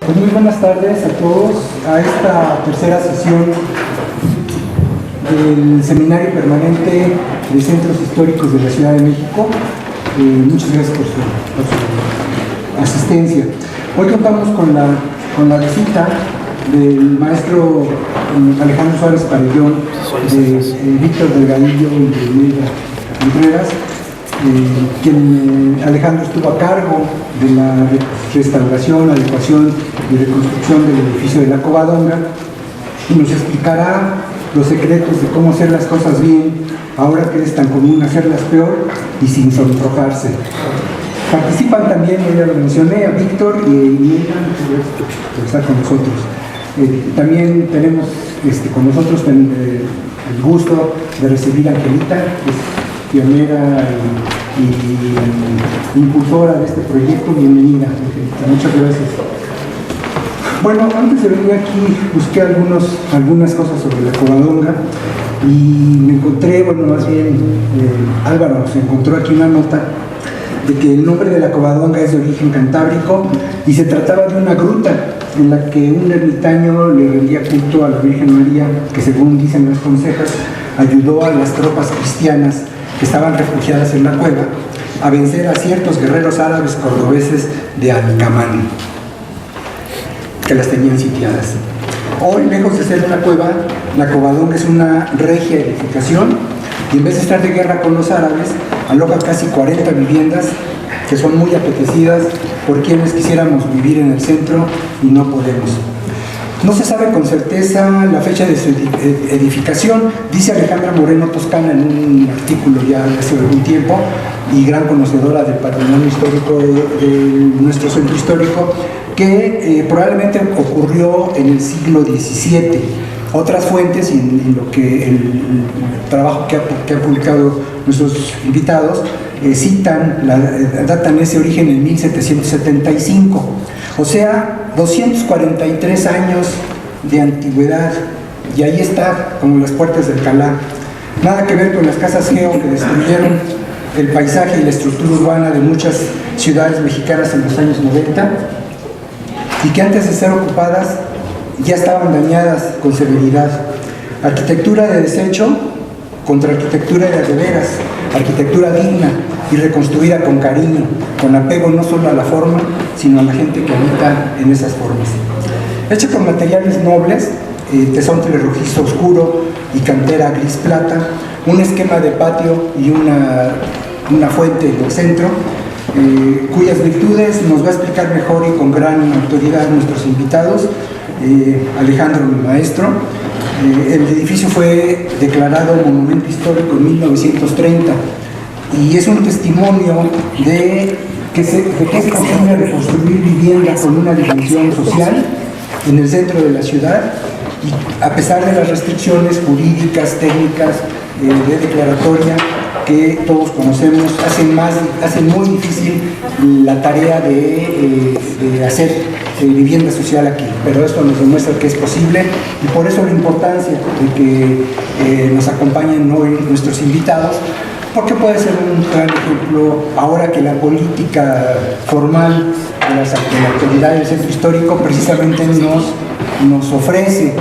Pues muy buenas tardes a todos a esta tercera sesión del Seminario Permanente de Centros Históricos de la Ciudad de México. Muchas gracias por su asistencia. Hoy contamos con la visita del maestro Alejandro Suárez Parellón, de Víctor Delgadillo y de Imelda Contreras, quien Alejandro estuvo a cargo de la restauración, adecuación y reconstrucción del edificio de la Covadonga, y nos explicará los secretos de cómo hacer las cosas bien ahora que es tan común hacerlas peor y sin sonrojarse. Participan también, ya lo mencioné, a Víctor y Imelda, por estar con nosotros. También tenemos con nosotros el gusto de recibir a Angelita, que es pionera y impulsora de este proyecto. Bienvenida, Angelita. Muchas gracias. Bueno, antes de venir aquí busqué algunas cosas sobre la Covadonga y me encontré, más bien Álvaro se encontró aquí una nota de que el nombre de la Covadonga es de origen cantábrico y se trataba de una gruta en la que un ermitaño le rendía culto a la Virgen María, que según dicen las consejas, ayudó a las tropas cristianas que estaban refugiadas en la cueva a vencer a ciertos guerreros árabes cordobeses de Alcamán, que las tenían sitiadas. Hoy, lejos de ser una cueva, la Covadonga es una regia edificación y en vez de estar de guerra con los árabes, aloja casi 40 viviendas que son muy apetecidas por quienes quisiéramos vivir en el centro y no podemos. No se sabe con certeza la fecha de su edificación, dice Alejandra Moreno Toscana en un artículo ya hace algún tiempo, y gran conocedora del patrimonio histórico de nuestro centro histórico, que probablemente ocurrió en el siglo XVII. Otras fuentes, y lo que el trabajo que han publicado nuestros invitados, datan ese origen en 1775. O sea, 243 años de antigüedad, y ahí está, como las puertas del Calá. Nada que ver con las casas Geo que destruyeron el paisaje y la estructura urbana de muchas ciudades mexicanas en los años 90, y que antes de ser ocupadas ya estaban dañadas con severidad. Arquitectura de desecho contra arquitectura de veras, arquitectura digna y reconstruida con cariño, con apego no solo a la forma, sino a la gente que habita en esas formas. Hecha con materiales nobles, tesontle rojizo oscuro y cantera gris plata, un esquema de patio y una fuente en el centro, cuyas virtudes nos va a explicar mejor y con gran autoridad nuestros invitados. Alejandro, mi maestro. El edificio fue declarado monumento histórico en 1930 y es un testimonio de que es posible reconstruir vivienda con una dimensión social en el centro de la ciudad, y a pesar de las restricciones jurídicas, técnicas, de declaratoria que todos conocemos, hacen muy difícil la tarea de hacer vivienda social aquí, pero esto nos demuestra que es posible, y por eso la importancia de que nos acompañen hoy nuestros invitados, porque puede ser un gran ejemplo ahora que la política formal de la autoridad del centro histórico precisamente nos ofrece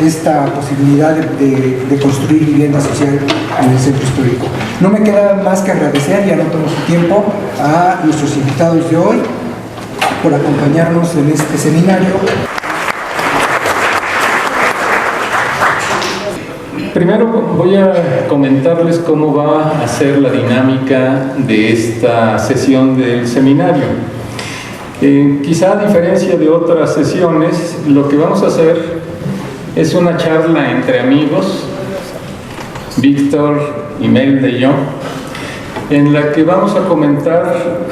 esta posibilidad de construir vivienda social en el centro histórico. No me queda más que agradecer, ya no tomo su tiempo, a nuestros invitados de hoy por acompañarnos en este seminario. Primero voy a comentarles cómo va a ser la dinámica de esta sesión del seminario. Quizá a diferencia de otras sesiones, lo que vamos a hacer es una charla entre amigos, Víctor, Imelda y yo, en la que vamos a comentar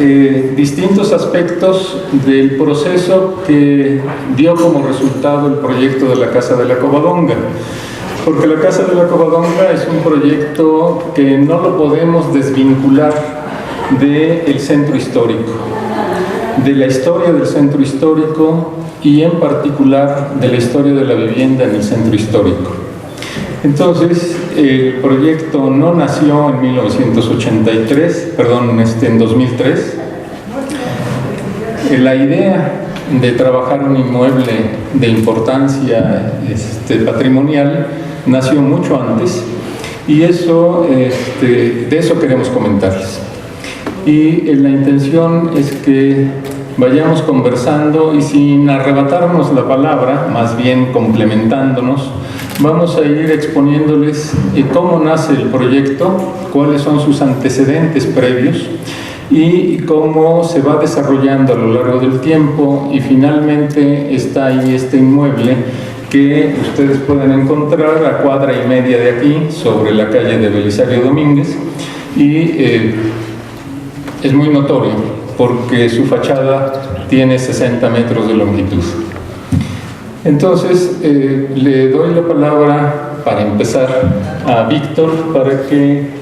distintos aspectos del proceso que dio como resultado el proyecto de la Casa de la Covadonga. Porque la Casa de la Covadonga es un proyecto que no lo podemos desvincular del centro histórico, de la historia del centro histórico y en particular de la historia de la vivienda en el centro histórico. Entonces, el proyecto no nació en 1983, perdón, en 2003. La idea de trabajar un inmueble de importancia patrimonial nació mucho antes, y eso, de eso queremos comentarles. Y la intención es que vayamos conversando y sin arrebatarnos la palabra, más bien complementándonos, vamos a ir exponiéndoles cómo nace el proyecto, cuáles son sus antecedentes previos y cómo se va desarrollando a lo largo del tiempo, y finalmente está ahí este inmueble que ustedes pueden encontrar a cuadra y media de aquí, sobre la calle de Belisario Domínguez, y es muy notorio porque su fachada tiene 60 metros de longitud. Entonces, le doy la palabra para empezar a Víctor para que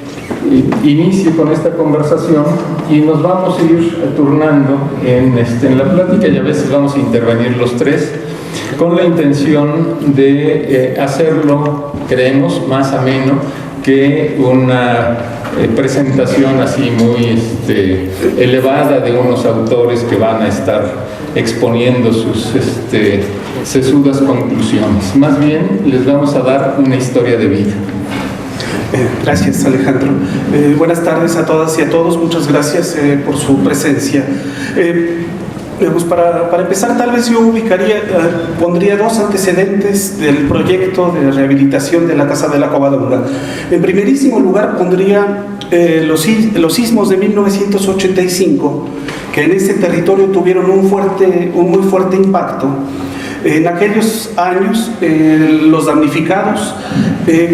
inicie con esta conversación, y nos vamos a ir turnando en la plática, y a veces vamos a intervenir los tres con la intención de hacerlo, creemos, más ameno que una presentación así muy elevada de unos autores que van a estar exponiendo sus sesudas conclusiones. Más bien les vamos a dar una historia de vida. Gracias, Alejandro. Buenas tardes a todas y a todos. Muchas gracias por su presencia. Para empezar, tal vez yo pondría dos antecedentes del proyecto de rehabilitación de la Casa de la Covadonga. En primerísimo lugar, pondría los sismos de 1985, que en ese territorio tuvieron un muy fuerte impacto. En aquellos años, los damnificados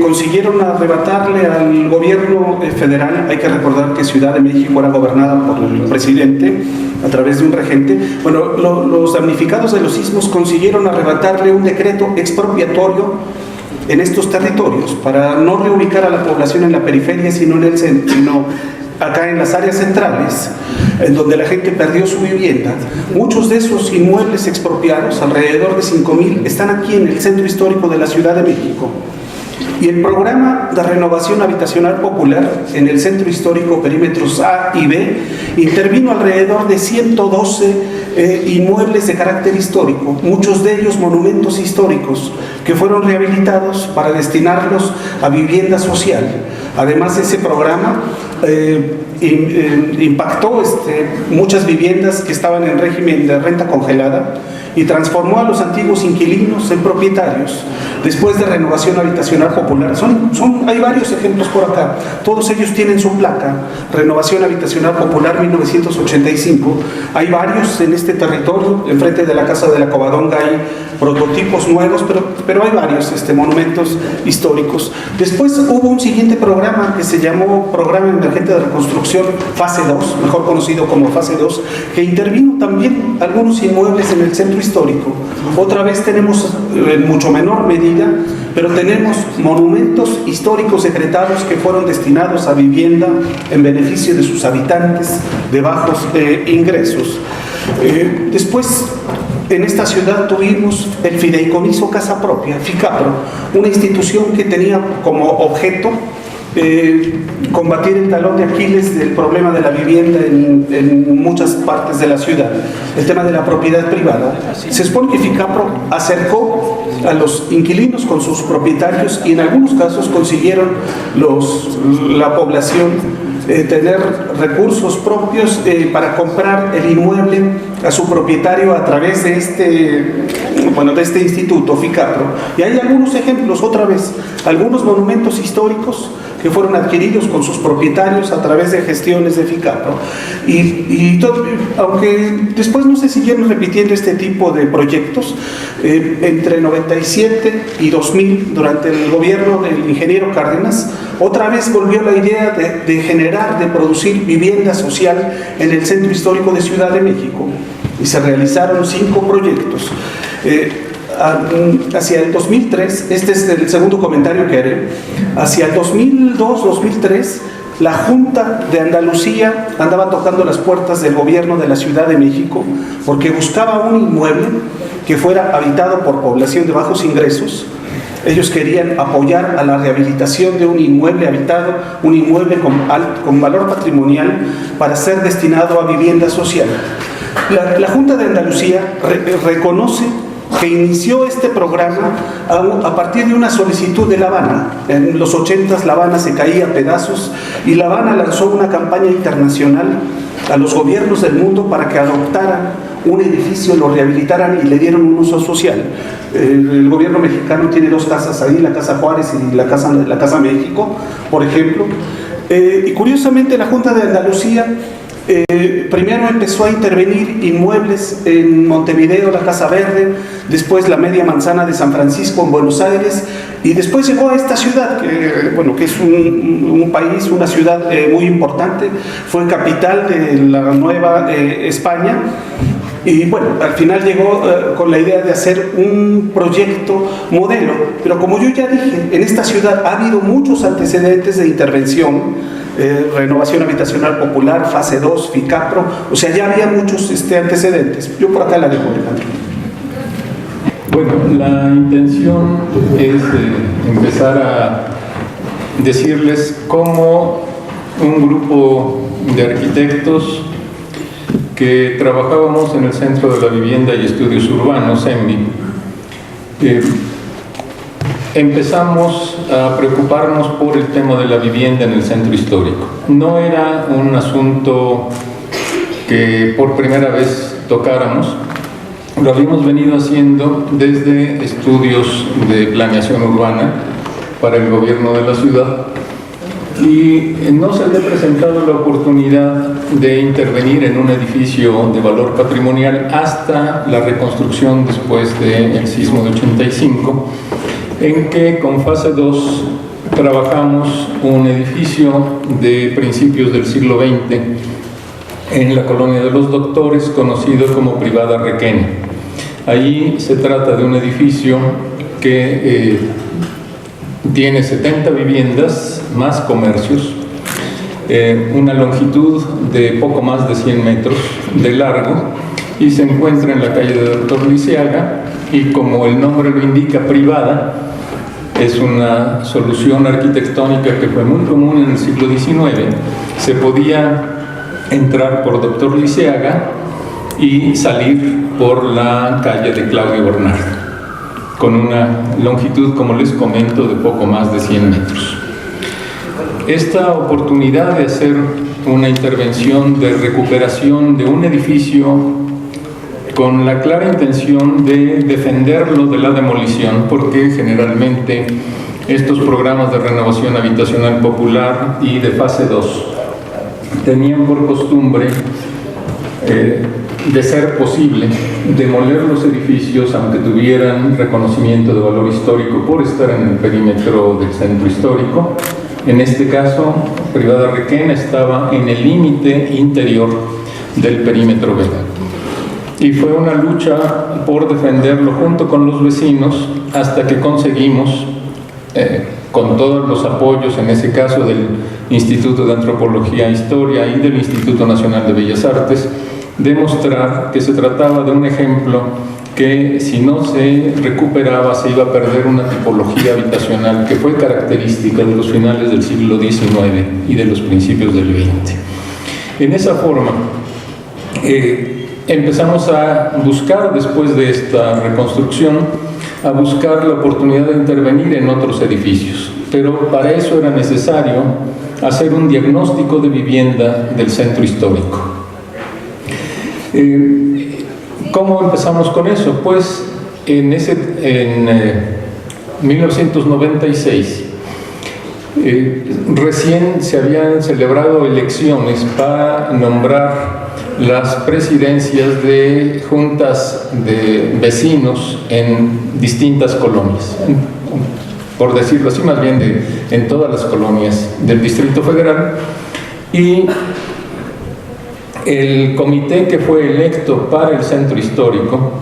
consiguieron arrebatarle al gobierno federal. Hay que recordar que Ciudad de México era gobernada por el presidente a través de un regente. Bueno, los damnificados de los sismos consiguieron arrebatarle un decreto expropiatorio en estos territorios para no reubicar a la población en la periferia, sino en el centro, sino acá en las áreas centrales, en donde la gente perdió su vivienda. Muchos de esos inmuebles expropiados, alrededor de 5,000, están aquí en el centro histórico de la Ciudad de México. Y el programa de renovación habitacional popular en el centro histórico, perímetros A y B, intervino alrededor de 112 inmuebles de carácter histórico, muchos de ellos monumentos históricos, que fueron rehabilitados para destinarlos a vivienda social. Además, ese programa impactó muchas viviendas que estaban en régimen de renta congelada y transformó a los antiguos inquilinos en propietarios después de renovación habitacional popular. Hay varios ejemplos por acá, todos ellos tienen su placa, renovación habitacional popular 1985. Hay varios en este territorio, enfrente de la Casa de la Covadonga hay prototipos nuevos, pero hay varios monumentos históricos. Después hubo un siguiente programa que se llamó Programa Emergente de Reconstrucción Fase 2, mejor conocido como Fase 2, que intervino también algunos inmuebles en el centro histórico. Otra vez tenemos, en mucho menor medida, pero tenemos monumentos históricos decretados que fueron destinados a vivienda en beneficio de sus habitantes de bajos ingresos. Después, en esta ciudad tuvimos el Fideicomiso Casa Propia, FICAPRO, una institución que tenía como objeto combatir el talón de Aquiles del problema de la vivienda en muchas partes de la ciudad, el tema de la propiedad privada. Se supone que FICAPRO acercó a los inquilinos con sus propietarios y en algunos casos consiguieron la población tener recursos propios para comprar el inmueble a su propietario a través de este instituto FICAPRO. Y hay algunos ejemplos, otra vez, algunos monumentos históricos que fueron adquiridos con sus propietarios a través de gestiones de FICAPRO. Aunque después no se siguieron repitiendo este tipo de proyectos, entre 97 y 2000, durante el gobierno del ingeniero Cárdenas, otra vez volvió la idea de producir vivienda social en el centro histórico de Ciudad de México. Y se realizaron 5 proyectos. Hacia el 2003, este es el segundo comentario que haré, hacia el 2002-2003, la Junta de Andalucía andaba tocando las puertas del gobierno de la Ciudad de México porque buscaba un inmueble que fuera habitado por población de bajos ingresos. Ellos querían apoyar a la rehabilitación de un inmueble habitado, un inmueble con valor patrimonial para ser destinado a vivienda social. La Junta de Andalucía reconoce que inició este programa a partir de una solicitud de La Habana. En los 80 La Habana se caía a pedazos y La Habana lanzó una campaña internacional a los gobiernos del mundo para que adoptaran un edificio, lo rehabilitaran y le dieron un uso social. El gobierno mexicano tiene 2 casas ahí, la Casa Juárez y la Casa México, por ejemplo. Y curiosamente la Junta de Andalucía primero empezó a intervenir inmuebles en Montevideo, la Casa Verde, después la Media Manzana de San Francisco en Buenos Aires, y después llegó a esta ciudad, que es un país, una ciudad muy importante, fue capital de la Nueva España. Y bueno, al final llegó con la idea de hacer un proyecto modelo, pero como yo ya dije, en esta ciudad ha habido muchos antecedentes de intervención, renovación habitacional popular, fase 2, FICAPRO, o sea, ya había muchos antecedentes. Yo por acá la dejo, Alejandro. Bueno, la intención es empezar a decirles cómo un grupo de arquitectos que trabajábamos en el Centro de la Vivienda y Estudios Urbanos, CENVI, empezamos a preocuparnos por el tema de la vivienda en el centro histórico. No era un asunto que por primera vez tocáramos, lo habíamos venido haciendo desde estudios de planeación urbana para el gobierno de la ciudad, y no se había presentado la oportunidad de intervenir en un edificio de valor patrimonial hasta la reconstrucción después del sismo de 85, en que con fase 2 trabajamos un edificio de principios del siglo XX en la colonia de los Doctores, conocido como Privada Requena. Allí se trata de un edificio que tiene 70 viviendas más comercios, una longitud de poco más de 100 metros de largo, y se encuentra en la calle de Doctor Lisiaga, y como el nombre lo indica, privada, es una solución arquitectónica que fue muy común en el siglo XIX. Se podía entrar por Doctor Lisiaga y salir por la calle de Claudio Bernardo, con una longitud, como les comento, de poco más de 100 metros. Esta oportunidad de hacer una intervención de recuperación de un edificio con la clara intención de defenderlo de la demolición, porque generalmente estos programas de renovación habitacional popular y de fase 2 tenían por costumbre, de ser posible, demoler los edificios aunque tuvieran reconocimiento de valor histórico por estar en el perímetro del centro histórico. En este caso, Privada Requena estaba en el límite interior del perímetro verde. Y fue una lucha por defenderlo junto con los vecinos hasta que conseguimos, con todos los apoyos, en ese caso del Instituto de Antropología e Historia y del Instituto Nacional de Bellas Artes, demostrar que se trataba de un ejemplo que, si no se recuperaba, se iba a perder una tipología habitacional que fue característica de los finales del siglo XIX y de los principios del XX. En esa forma, empezamos a buscar, después de esta reconstrucción, a buscar la oportunidad de intervenir en otros edificios, pero para eso era necesario hacer un diagnóstico de vivienda del centro histórico. ¿Cómo empezamos con eso? Pues en 1996 recién se habían celebrado elecciones para nombrar las presidencias de juntas de vecinos en distintas colonias, por decirlo así, más bien en todas las colonias del Distrito Federal, y el comité que fue electo para el centro histórico,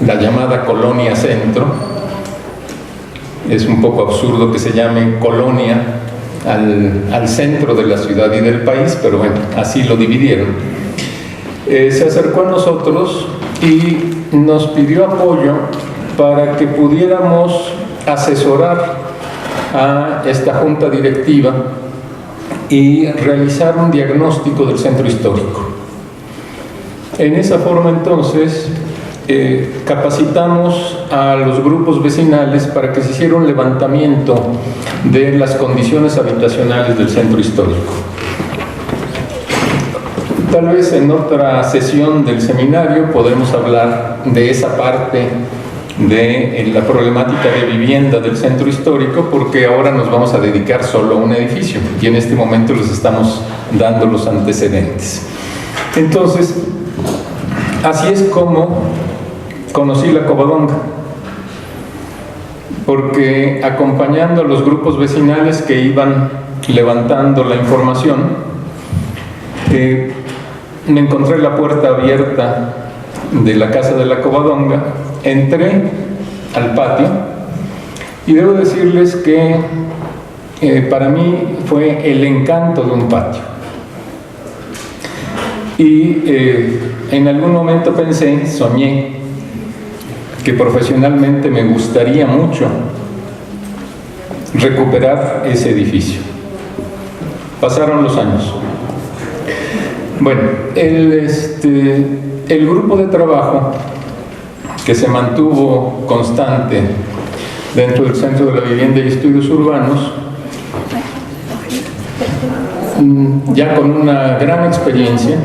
la llamada Colonia Centro, es un poco absurdo que se llame colonia al centro de la ciudad y del país, pero bueno, así lo dividieron. Se acercó a nosotros y nos pidió apoyo para que pudiéramos asesorar a esta junta directiva y realizar un diagnóstico del centro histórico. En esa forma entonces capacitamos a los grupos vecinales para que se hiciera un levantamiento de las condiciones habitacionales del centro histórico. Tal vez en otra sesión del seminario podremos hablar de esa parte de la problemática de vivienda del centro histórico, porque ahora nos vamos a dedicar solo a un edificio y en este momento les estamos dando los antecedentes. Entonces, así es como conocí la Covadonga, porque acompañando a los grupos vecinales que iban levantando la información, me encontré la puerta abierta de la casa de la Covadonga, entré al patio y debo decirles que para mí fue el encanto de un patio. Y en algún momento pensé, soñé, que profesionalmente me gustaría mucho recuperar ese edificio. Pasaron los años. Bueno, el grupo de trabajo que se mantuvo constante dentro del Centro de la Vivienda y Estudios Urbanos, ya con una gran experiencia,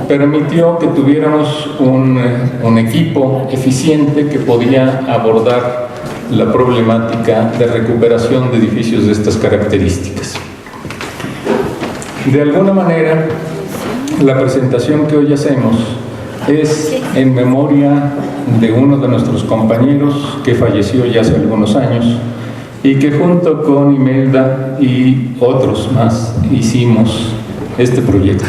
permitió que tuviéramos un equipo eficiente que podía abordar la problemática de recuperación de edificios de estas características. De alguna manera, la presentación que hoy hacemos es en memoria de uno de nuestros compañeros que falleció ya hace algunos años y que junto con Imelda y otros más hicimos este proyecto.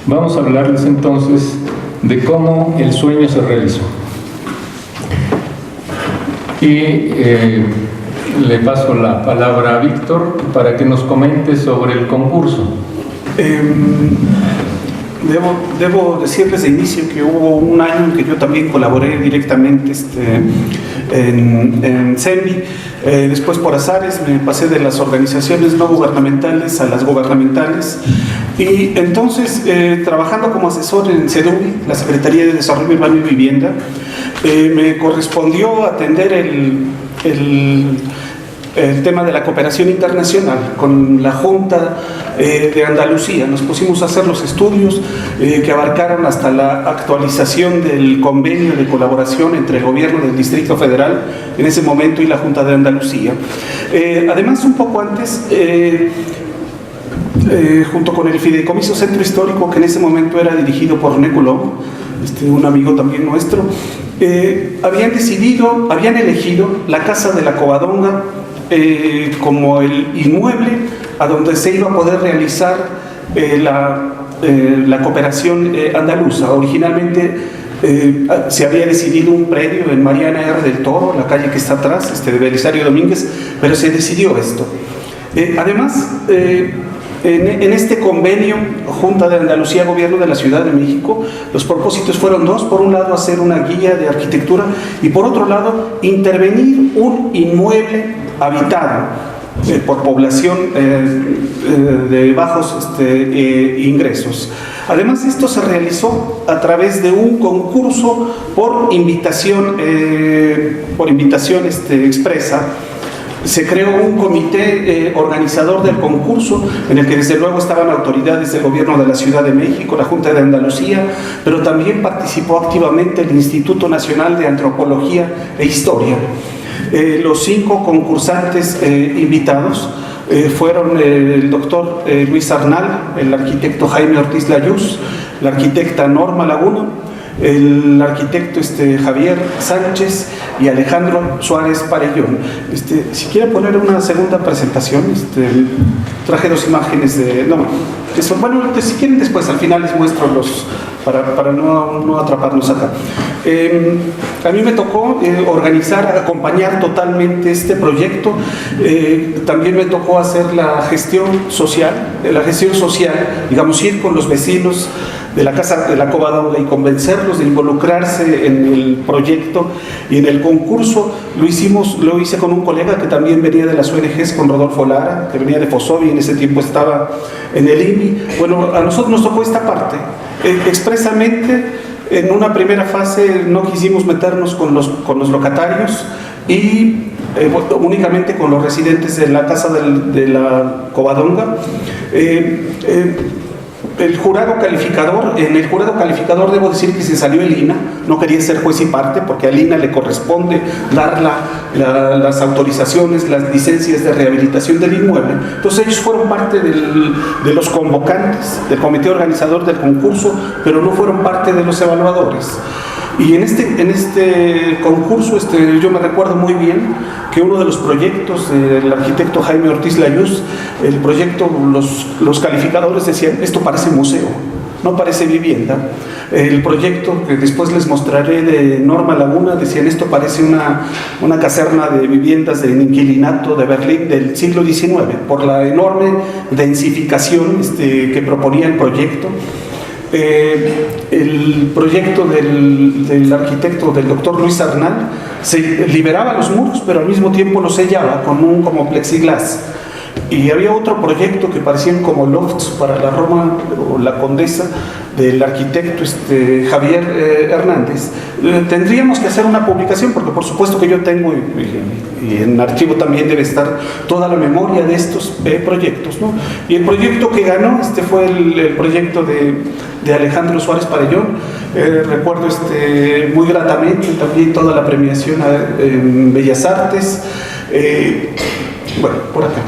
Vamos a hablarles entonces de cómo el sueño se realizó. Y le paso la palabra a Víctor para que nos comente sobre el concurso. Debo decirles de inicio que hubo un año en que yo también colaboré directamente en CENVI. Después, por azares, me pasé de las organizaciones no gubernamentales a las gubernamentales. Y entonces, trabajando como asesor en CEDUVI, la Secretaría de Desarrollo Urbano y Vivienda, me correspondió atender el tema de la cooperación internacional con la Junta de Andalucía. Nos pusimos a hacer los estudios que abarcaron hasta la actualización del convenio de colaboración entre el gobierno del Distrito Federal en ese momento y la Junta de Andalucía. Además, un poco antes, junto con el Fideicomiso Centro Histórico, que en ese momento era dirigido por Neculón, un amigo también nuestro, habían elegido la Casa de la Covadonga como el inmueble a donde se iba a poder realizar la cooperación andaluza. Originalmente se había decidido un predio en Mariana R. del Toro, la calle que está atrás, de Belisario Domínguez, pero se decidió esto. Además, en este convenio, Junta de Andalucía, Gobierno de la Ciudad de México, los propósitos fueron dos: por un lado, hacer una guía de arquitectura y por otro lado, intervenir un inmueble habitado por población de bajos ingresos. Además, esto se realizó a través de un concurso por invitación expresa. Se creó un comité organizador del concurso, en el que desde luego estaban autoridades del Gobierno de la Ciudad de México, la Junta de Andalucía, pero también participó activamente el Instituto Nacional de Antropología e Historia. Los 5 concursantes invitados fueron el doctor Luis Arnal, el arquitecto Jaime Ortiz Layuz, la arquitecta Norma Laguna, el arquitecto Javier Sánchez y Alejandro Suárez Parellón. Si quiere poner una segunda presentación, traje 2 imágenes de... No, eso, bueno, si quieren después, al final les muestro los... para no atraparnos acá. A mí me tocó organizar, acompañar totalmente este proyecto. También me tocó hacer la gestión social, digamos, ir con los vecinos de la Casa de la Covadonga y convencerlos de involucrarse en el proyecto y en el concurso. Lo hice con un colega que también venía de las ONGs, con Rodolfo Lara, que venía de Fosovi y en ese tiempo estaba en el INI. Bueno, a nosotros nos tocó esta parte. Expresamente, en una primera fase no quisimos meternos con los locatarios y únicamente con los residentes de la Casa de la Covadonga. El jurado calificador, en el jurado calificador debo decir que se salió el INA, no quería ser juez y parte porque al INA le corresponde dar las autorizaciones, las licencias de rehabilitación del inmueble. Entonces ellos fueron parte de los convocantes, del comité organizador del concurso, pero no fueron parte de los evaluadores. Y en este concurso yo me recuerdo muy bien que uno de los proyectos del arquitecto Jaime Ortiz Layuz, el proyecto, los calificadores decían, esto parece museo, no parece vivienda. El proyecto que después les mostraré de Norma Laguna, decían, esto parece una caserna de viviendas en inquilinato de Berlín del siglo XIX, por la enorme densificación que proponía el proyecto. El proyecto del arquitecto, del doctor Luis Arnal, se liberaba los muros, pero al mismo tiempo los sellaba con como plexiglas. Y había otro proyecto que parecían como lofts para la Roma o la Condesa, del arquitecto Javier Hernández. Tendríamos que hacer una publicación, porque por supuesto que yo tengo, y en archivo también debe estar toda la memoria de estos proyectos, ¿no? Y el proyecto que ganó fue el proyecto de Alejandro Suárez Parellón. Recuerdo muy gratamente también toda la premiación en Bellas Artes. Bueno, por acá.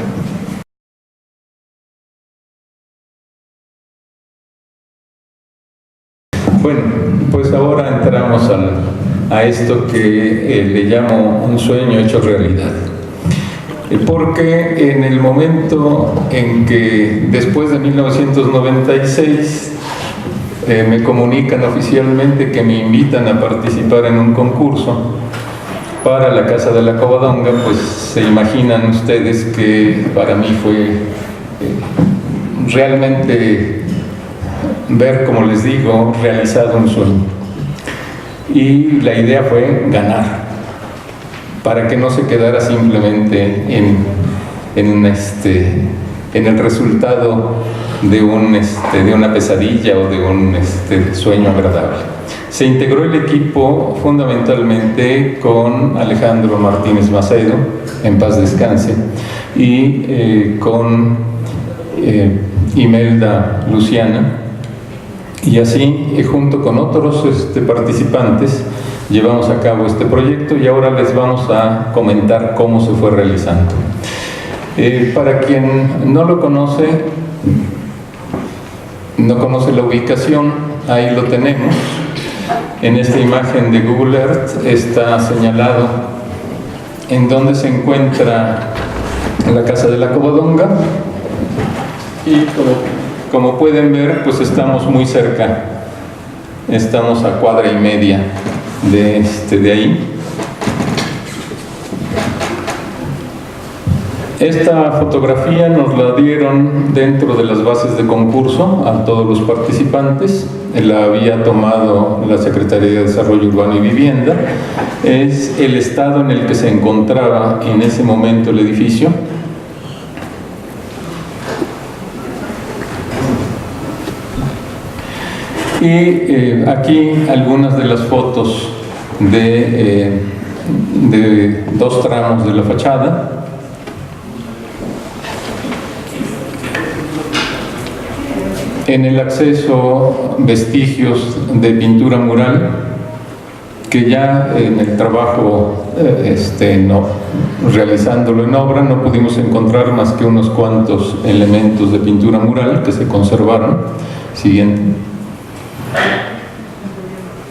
Bueno, pues ahora entramos a esto que le llamo un sueño hecho realidad. Porque en el momento en que, después de 1996, me comunican oficialmente que me invitan a participar en un concurso para la Casa de la Covadonga, pues se imaginan ustedes que para mí fue realmente ver, como les digo, realizado un sueño. Y la idea fue ganar, para que no se quedara simplemente en el resultado de una pesadilla o de un sueño agradable. Se integró el equipo fundamentalmente con Alejandro Martínez Macedo, en paz descanse, y con Imelda Luciana. Y así, junto con otros participantes, llevamos a cabo este proyecto y ahora les vamos a comentar cómo se fue realizando. Para quien no lo conoce, no conoce la ubicación, ahí lo tenemos. En esta imagen de Google Earth está señalado en donde se encuentra la Casa de la Covadonga y como pueden ver, pues estamos muy cerca, estamos a 1,5 cuadras de ahí. Esta fotografía nos la dieron dentro de las bases de concurso a todos los participantes. La había tomado la Secretaría de Desarrollo Urbano y Vivienda. Es el estado en el que se encontraba en ese momento el edificio. Y aquí algunas de las fotos de 2 tramos de la fachada. En el acceso, vestigios de pintura mural, que ya en el trabajo realizándolo en obra no pudimos encontrar más que unos cuantos elementos de pintura mural que se conservaron. Siguiente.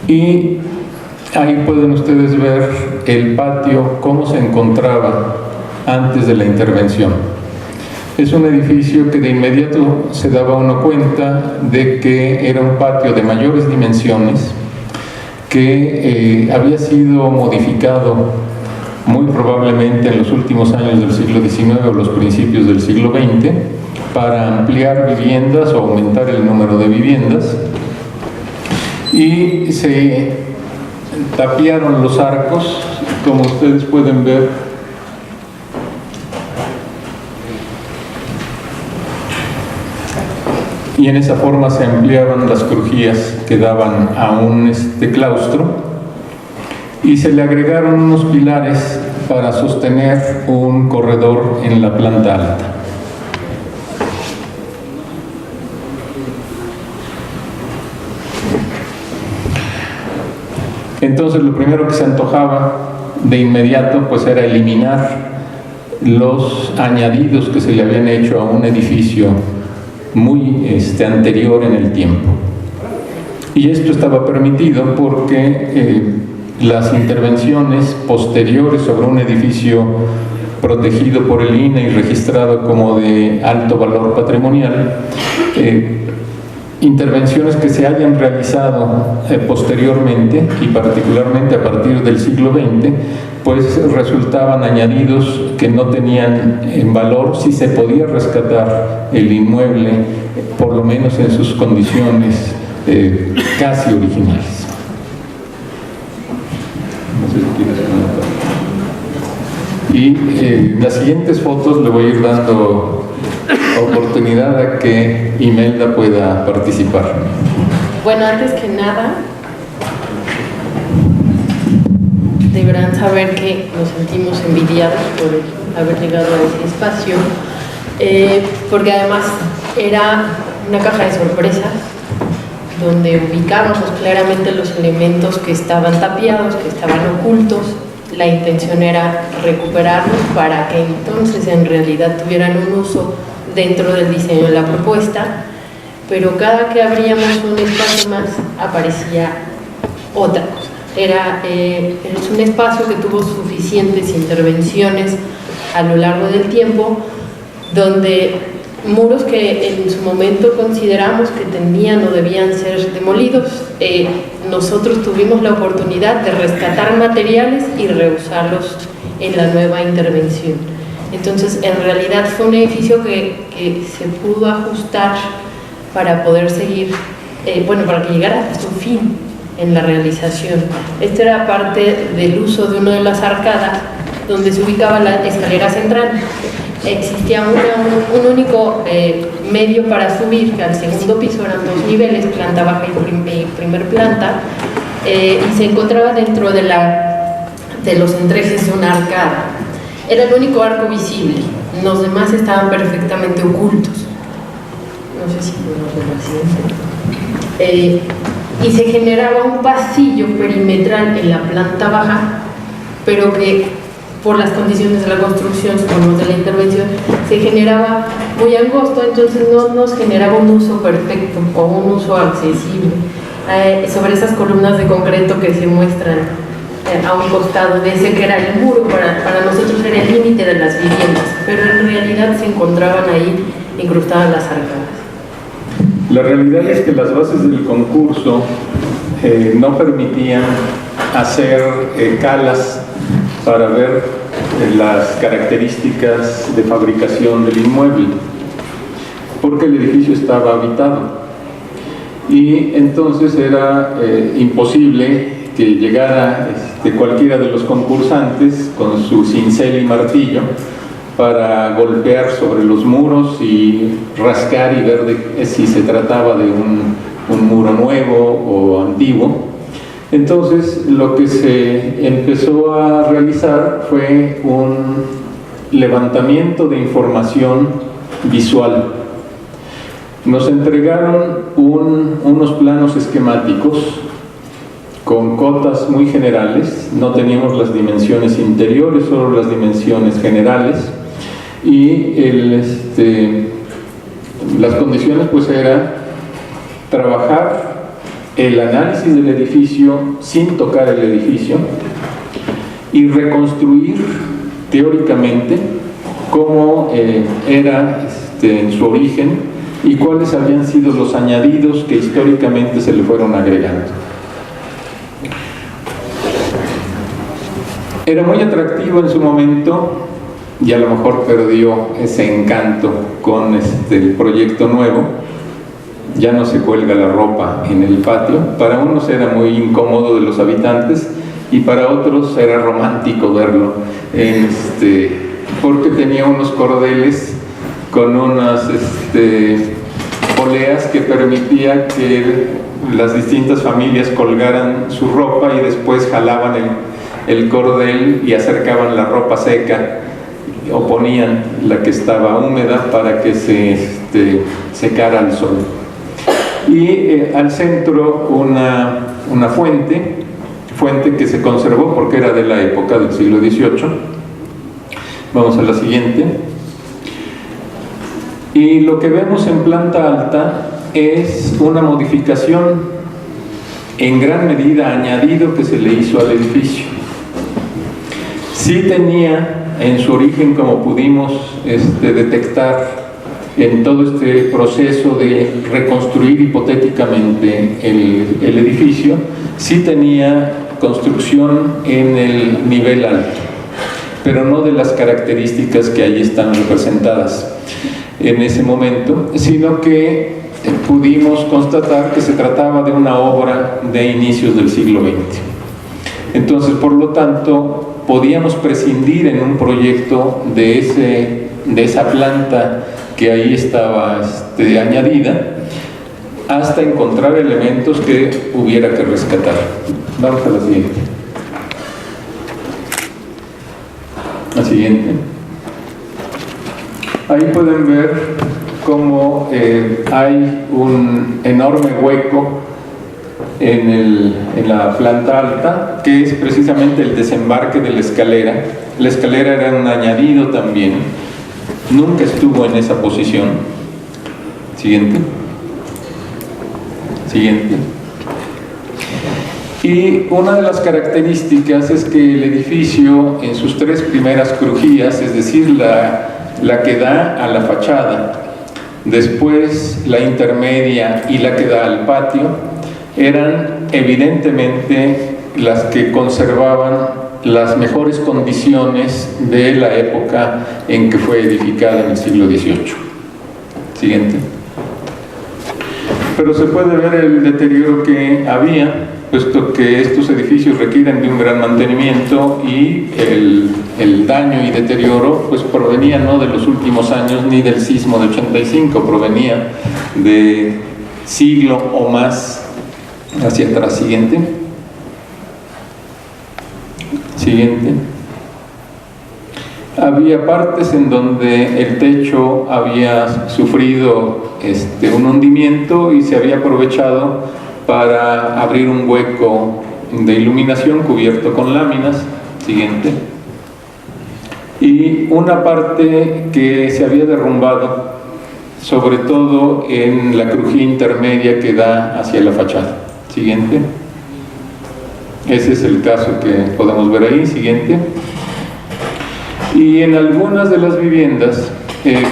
Y ahí pueden ustedes ver el patio, cómo se encontraba antes de la intervención. Es un edificio que de inmediato se daba uno cuenta de que era un patio de mayores dimensiones, que había sido modificado muy probablemente en los últimos años del siglo XIX o los principios del siglo XX para ampliar viviendas o aumentar el número de viviendas. y se tapiaron los arcos, como ustedes pueden ver. Y en esa forma se ampliaban las crujías que daban a un claustro, y se le agregaron unos pilares para sostener un corredor en la planta alta. Entonces lo primero que se antojaba de inmediato pues era eliminar los añadidos que se le habían hecho a un edificio muy anterior en el tiempo. Y esto estaba permitido porque las intervenciones posteriores sobre un edificio protegido por el INAH y registrado como de alto valor patrimonial, intervenciones que se hayan realizado posteriormente y particularmente a partir del siglo XX, pues resultaban añadidos que no tenían valor si se podía rescatar el inmueble, por lo menos en sus condiciones casi originales. No sé si quieres comentar. Y en las siguientes fotos le voy a ir dando oportunidad a que Imelda pueda participar. Bueno, antes que nada, deberán saber que nos sentimos envidiados por haber llegado a ese espacio, porque además era una caja de sorpresas donde ubicábamos claramente los elementos que estaban tapiados, que estaban ocultos. La intención era recuperarlos para que entonces en realidad tuvieran un uso dentro del diseño de la propuesta, pero cada que abríamos un espacio más aparecía otra cosa. Es un espacio que tuvo suficientes intervenciones a lo largo del tiempo, donde muros que en su momento consideramos que tenían o debían ser demolidos, nosotros tuvimos la oportunidad de rescatar materiales y reusarlos en la nueva intervención. Entonces, en realidad fue un edificio que se pudo ajustar para poder seguir, para que llegara a su fin en la realización. Esta era parte del uso de una de las arcadas donde se ubicaba la escalera central. Existía un único medio para subir, que al segundo piso eran 2 niveles, planta baja y primer planta, y se encontraba dentro de los entrejes de una arcada. Era el único arco visible, los demás estaban perfectamente ocultos. No sé si podemos ver la siguiente. Y se generaba un pasillo perimetral en la planta baja, pero que por las condiciones de la construcción, suponemos de la intervención, se generaba muy angosto, entonces no nos generaba un uso perfecto o un uso accesible. Sobre esas columnas de concreto que se muestran a un costado de ese que era el muro, para nosotros era el límite de las viviendas, pero en realidad se encontraban ahí incrustadas las arcadas. La realidad es que las bases del concurso no permitían hacer calas para ver las características de fabricación del inmueble, porque el edificio estaba habitado y entonces era imposible que llegara cualquiera de los concursantes con su cincel y martillo para golpear sobre los muros y rascar y ver si se trataba de un muro nuevo o antiguo. Entonces lo que se empezó a realizar fue un levantamiento de información visual. Nos entregaron unos planos esquemáticos con cotas muy generales, no teníamos las dimensiones interiores, solo las dimensiones generales, y las condiciones pues era trabajar el análisis del edificio sin tocar el edificio y reconstruir teóricamente cómo era en su origen y cuáles habían sido los añadidos que históricamente se le fueron agregando. Era muy atractivo en su momento y a lo mejor perdió ese encanto con el proyecto nuevo, ya no se cuelga la ropa en el patio. Para unos era muy incómodo de los habitantes y para otros era romántico verlo, porque tenía unos cordeles con unas poleas que permitía que las distintas familias colgaran su ropa y después jalaban el cordel y acercaban la ropa seca o ponían la que estaba húmeda para que se secara al sol. Y al centro una fuente que se conservó porque era de la época del siglo XVIII. Vamos a la siguiente. Y lo que vemos en planta alta es una modificación en gran medida añadido que se le hizo al edificio. Sí tenía en su origen, como pudimos detectar en todo este proceso de reconstruir hipotéticamente el edificio, sí tenía construcción en el nivel alto, pero no de las características que ahí están representadas en ese momento, sino que pudimos constatar que se trataba de una obra de inicios del siglo XX. Entonces, por lo tanto, podíamos prescindir en un proyecto de esa planta que ahí estaba añadida, hasta encontrar elementos que hubiera que rescatar. Vamos a la siguiente. La siguiente. Ahí pueden ver cómo hay un enorme hueco en la planta alta, que es precisamente el desembarque de la escalera. La escalera era un añadido también, nunca estuvo en esa posición. Siguiente. Siguiente. Y una de las características es que el edificio, en sus tres primeras crujías, es decir, la que da a la fachada, después la intermedia y la que da al patio, eran evidentemente las que conservaban las mejores condiciones de la época en que fue edificada en el siglo XVIII. Siguiente. Pero se puede ver el deterioro que había, puesto que estos edificios requieren de un gran mantenimiento y el daño y deterioro pues provenía no de los últimos años ni del sismo de 85, provenía de siglo o más hacia atrás. Siguiente. Siguiente. Había partes en donde el techo había sufrido un hundimiento y se había aprovechado para abrir un hueco de iluminación cubierto con láminas. Siguiente. Y una parte que se había derrumbado, sobre todo en la crujía intermedia que da hacia la fachada. Siguiente. Ese es el caso que podemos ver ahí. Siguiente. Y en algunas de las viviendas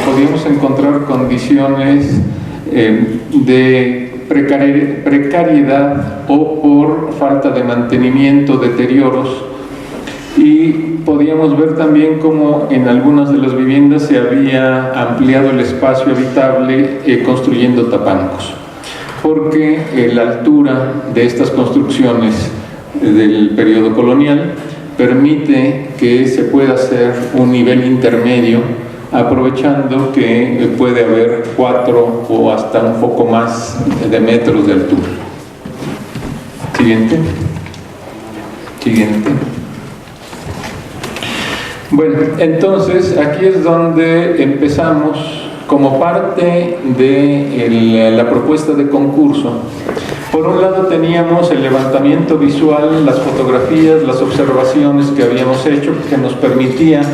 podíamos encontrar condiciones de precariedad o por falta de mantenimiento, deterioros, y podíamos ver también cómo en algunas de las viviendas se había ampliado el espacio habitable construyendo tapancos, porque la altura de estas construcciones del periodo colonial permite que se pueda hacer un nivel intermedio, aprovechando que puede haber 4 o hasta un poco más de metros de altura. Siguiente. Siguiente. Bueno, entonces aquí es donde empezamos como parte de la propuesta de concurso. Por un lado teníamos el levantamiento visual, las fotografías, las observaciones que habíamos hecho que nos permitían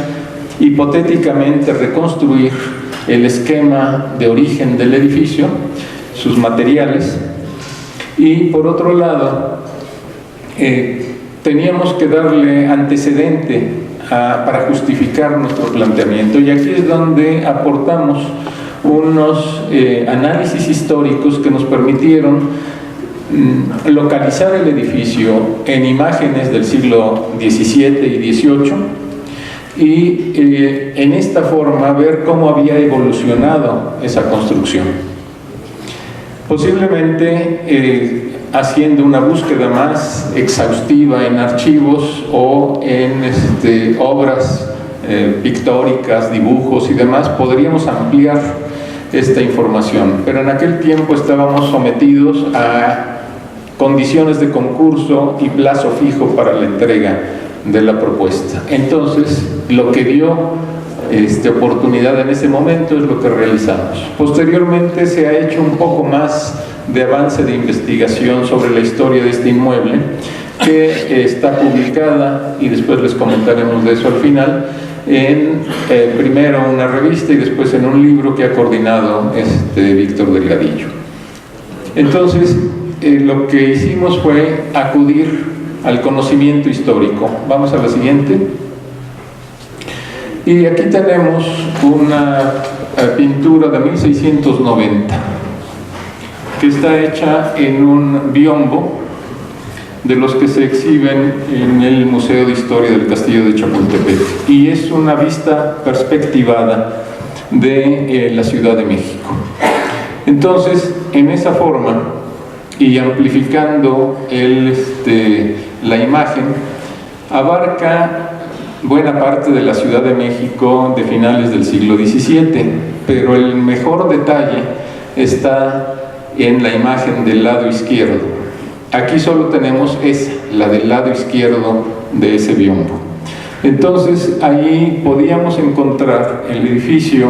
hipotéticamente reconstruir el esquema de origen del edificio, sus materiales, y por otro lado teníamos que darle antecedente para justificar nuestro planteamiento, y aquí es donde aportamos unos análisis históricos que nos permitieron localizar el edificio en imágenes del siglo XVII y XVIII y en esta forma ver cómo había evolucionado esa construcción. Posiblemente haciendo una búsqueda más exhaustiva en archivos o en obras pictóricas, dibujos y demás, podríamos ampliar esta información, pero en aquel tiempo estábamos sometidos a condiciones de concurso y plazo fijo para la entrega de la propuesta. Entonces, lo que dio oportunidad en ese momento es lo que realizamos. Posteriormente se ha hecho un poco más de avance de investigación sobre la historia de este inmueble, que está publicada, y después les comentaremos de eso al final, en primero una revista y después en un libro que ha coordinado Víctor Delgadillo. Entonces, lo que hicimos fue acudir al conocimiento histórico. Vamos a la siguiente. Y aquí tenemos una pintura de 1690 que está hecha en un biombo de los que se exhiben en el Museo de Historia del Castillo de Chapultepec, y es una vista perspectivada de la Ciudad de México. Entonces, en esa forma y amplificando la imagen, abarca buena parte de la Ciudad de México de finales del siglo XVII, pero el mejor detalle está en la imagen del lado izquierdo. Aquí solo tenemos esa, la del lado izquierdo de ese biombo. Entonces, ahí podíamos encontrar el edificio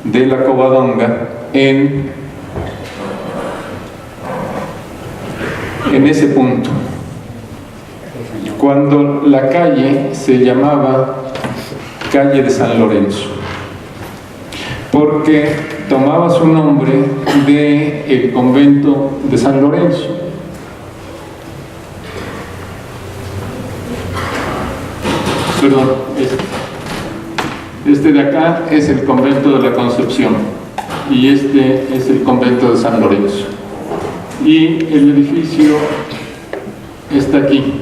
de la Covadonga en ese punto, cuando la calle se llamaba Calle de San Lorenzo, porque tomaba su nombre del convento de San Lorenzo. Perdón, este de acá es el convento de la Concepción y este es el convento de San Lorenzo, y el edificio está aquí.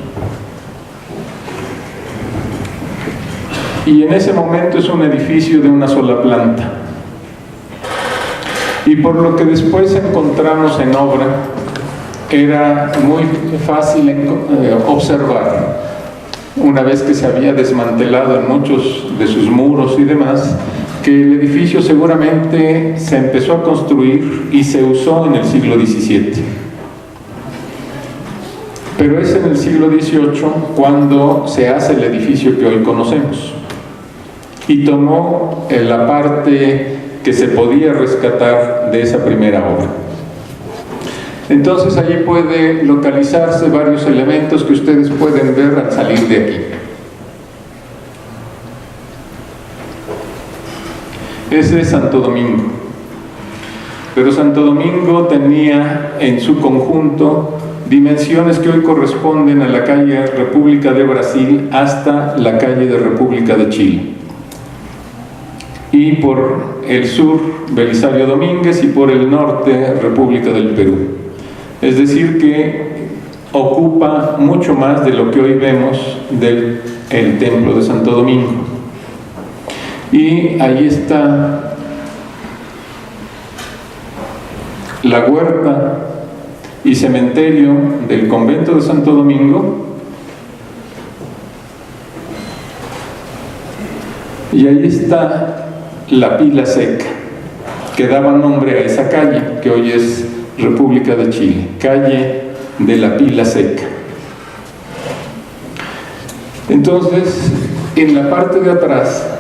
Y en ese momento es un edificio de una sola planta, y por lo que después encontramos en obra, era muy fácil observar, una vez que se había desmantelado en muchos de sus muros y demás, que el edificio seguramente se empezó a construir y se usó en el siglo XVII. Pero es en el siglo XVIII cuando se hace el edificio que hoy conocemos, y tomó la parte que se podía rescatar de esa primera obra. Entonces allí puede localizarse varios elementos que ustedes pueden ver al salir de aquí. Ese es Santo Domingo, pero Santo Domingo tenía en su conjunto dimensiones que hoy corresponden a la calle República de Brasil hasta la calle de República de Chile, y por el sur Belisario Domínguez, y por el norte República del Perú. Es decir, que ocupa mucho más de lo que hoy vemos del templo de Santo Domingo. Y ahí está la huerta y cementerio del convento de Santo Domingo, y ahí está la Pila Seca, que daba nombre a esa calle, que hoy es República de Chile, calle de la Pila Seca. Entonces, en la parte de atrás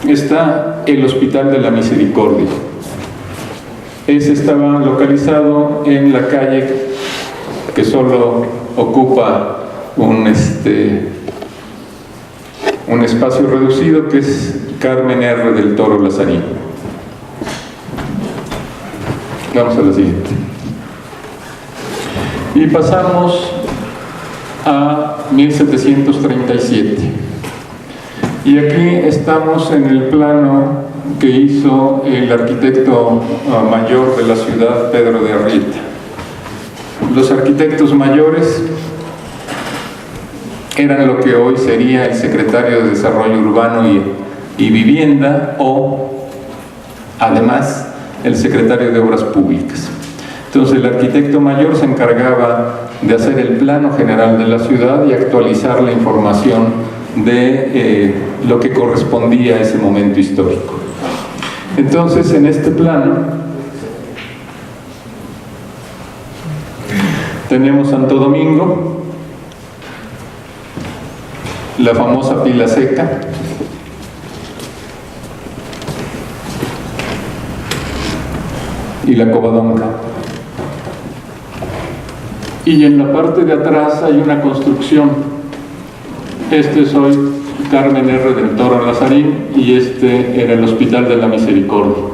está el Hospital de la Misericordia. Ese estaba localizado en la calle que solo ocupa un espacio reducido, que es Carmen R. del Toro Lazarín. Vamos a la siguiente. Y pasamos a 1737. Y aquí estamos en el plano que hizo el arquitecto mayor de la ciudad, Pedro de Arrieta. Los arquitectos mayores eran lo que hoy sería el secretario de Desarrollo Urbano y Vivienda, o además el secretario de Obras Públicas. Entonces el arquitecto mayor se encargaba de hacer el plano general de la ciudad y actualizar la información de lo que correspondía a ese momento histórico. Entonces, en este plano tenemos Santo Domingo, la famosa Pila Seca, y la Covadonga. Y en la parte de atrás hay una construcción. Este es hoy Carmen R. del Toro Lazarín y este era el Hospital de la Misericordia.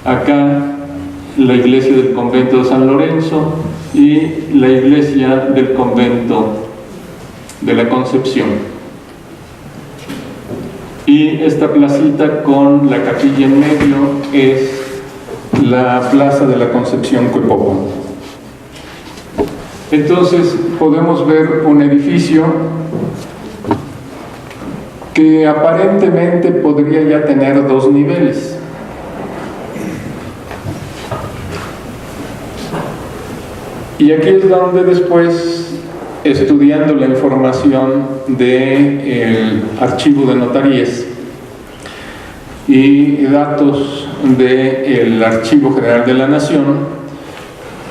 Acá la iglesia del convento de San Lorenzo y la iglesia del convento de la Concepción. Y esta placita con la capilla en medio es la Plaza de la Concepción Cuepopan. Entonces podemos ver un edificio que aparentemente podría ya tener 2 niveles. Y aquí es donde después, estudiando la información del archivo de notarías y datos del Archivo General de la Nación,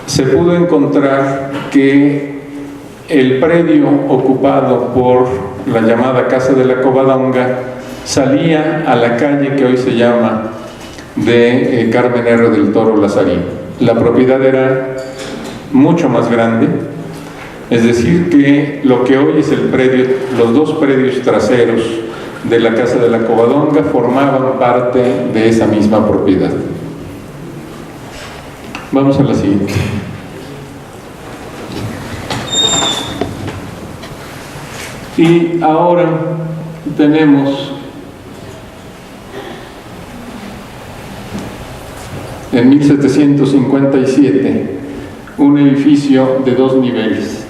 se pudo encontrar que el predio ocupado por la llamada Casa de la Covadonga salía a la calle que hoy se llama de Carmen R. del Toro Lazarín. La propiedad era mucho más grande, es decir que lo que hoy es el predio, los 2 predios traseros de la Casa de la Covadonga formaban parte de esa misma propiedad. Vamos a la siguiente. Y ahora tenemos en 1757 un edificio de 2 niveles.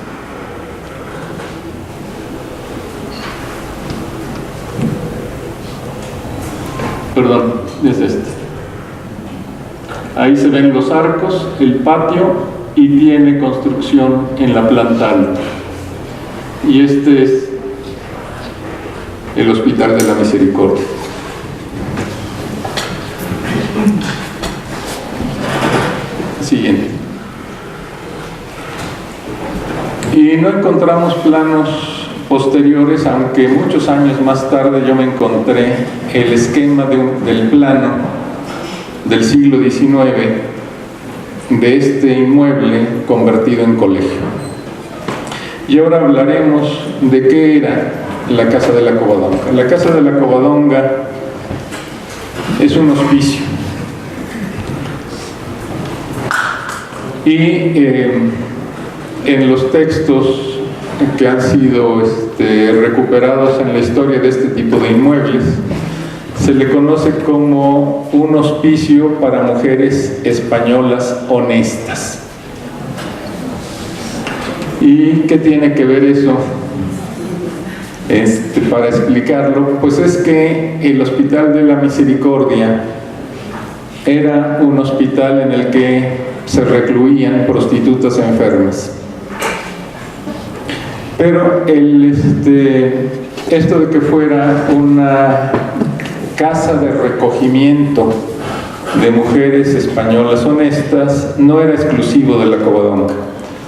Perdón, es este. Ahí se ven los arcos, el patio y tiene construcción en la planta alta. Y este es el Hospital de la Misericordia. Siguiente. Y no encontramos planos posteriores, aunque muchos años más tarde yo me encontré el esquema del plano del siglo XIX de este inmueble convertido en colegio. Y ahora hablaremos de qué era la Casa de la Covadonga. La Casa de la Covadonga es un hospicio. Y en los textos que han sido recuperados en la historia de este tipo de inmuebles, se le conoce como un hospicio para mujeres españolas honestas. ¿Y qué tiene que ver eso? Para explicarlo, pues es que el Hospital de la Misericordia era un hospital en el que se recluían prostitutas enfermas. Pero esto de que fuera una casa de recogimiento de mujeres españolas honestas no era exclusivo de la Covadonga.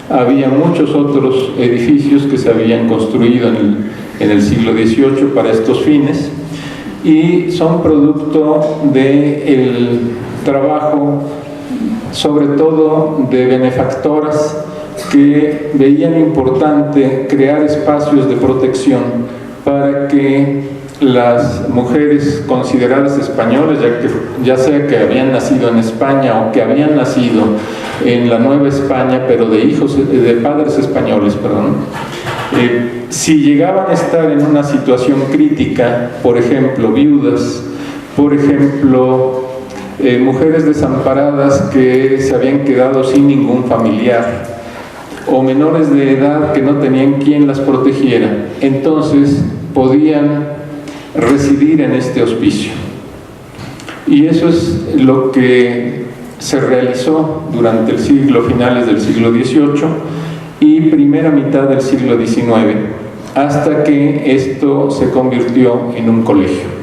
Había muchos otros edificios que se habían construido en el siglo XVIII para estos fines y son producto del trabajo, sobre todo de benefactoras que veían importante crear espacios de protección para que las mujeres consideradas españolas, ya sea que habían nacido en España o que habían nacido en la Nueva España, pero de padres españoles, si llegaban a estar en una situación crítica, por ejemplo, viudas, por ejemplo, mujeres desamparadas que se habían quedado sin ningún familiar, o menores de edad que no tenían quien las protegiera, entonces podían residir en este hospicio. Y eso es lo que se realizó durante el siglo, finales del siglo XVIII y primera mitad del siglo XIX, hasta que esto se convirtió en un colegio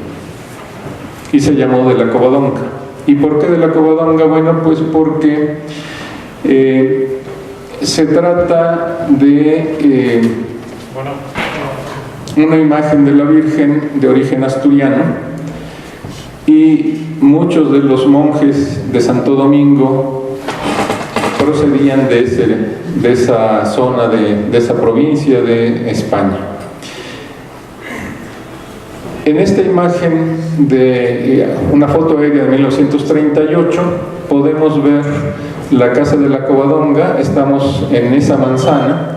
y se llamó de la Covadonga. ¿Y por qué de la Covadonga? Bueno, pues porque se trata de una imagen de la Virgen de origen asturiano, y muchos de los monjes de Santo Domingo procedían de esa zona, de esa provincia de España. En esta imagen de una foto aérea de 1938 podemos ver la casa de la Covadonga. Estamos en esa manzana.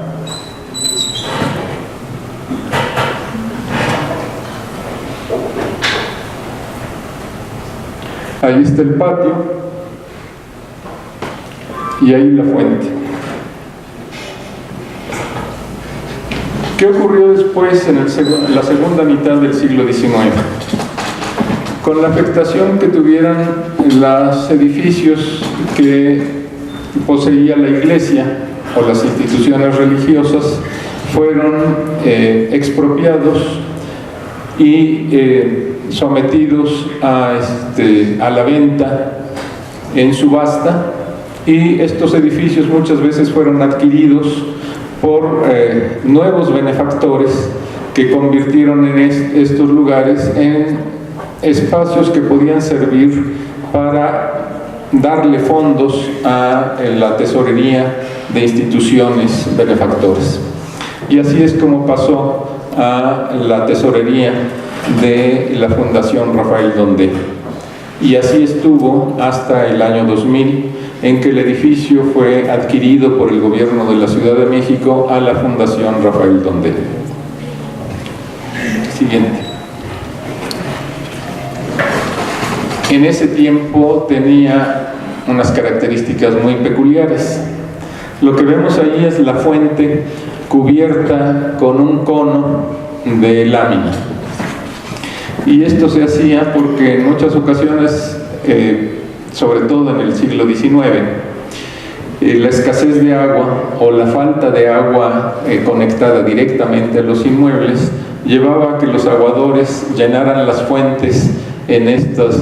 Ahí está el patio y ahí la fuente. ¿Qué ocurrió después en la segunda mitad del siglo XIX? Con la afectación que tuvieron los edificios que poseía la iglesia o las instituciones religiosas, fueron expropiados y sometidos a la venta en subasta, y estos edificios muchas veces fueron adquiridos por nuevos benefactores que convirtieron en estos lugares en espacios que podían servir para darle fondos a la tesorería de instituciones benefactores. Y así es como pasó a la tesorería de la Fundación Rafael Donde. Y así estuvo hasta el año 2000, en que el edificio fue adquirido por el gobierno de la Ciudad de México a la Fundación Rafael Donde. Siguiente. En ese tiempo tenía unas características muy peculiares. Lo que vemos ahí es la fuente cubierta con un cono de lámina. Y esto se hacía porque en muchas ocasiones, sobre todo en el siglo XIX, la escasez de agua o la falta de agua conectada directamente a los inmuebles llevaba a que los aguadores llenaran las fuentes en estas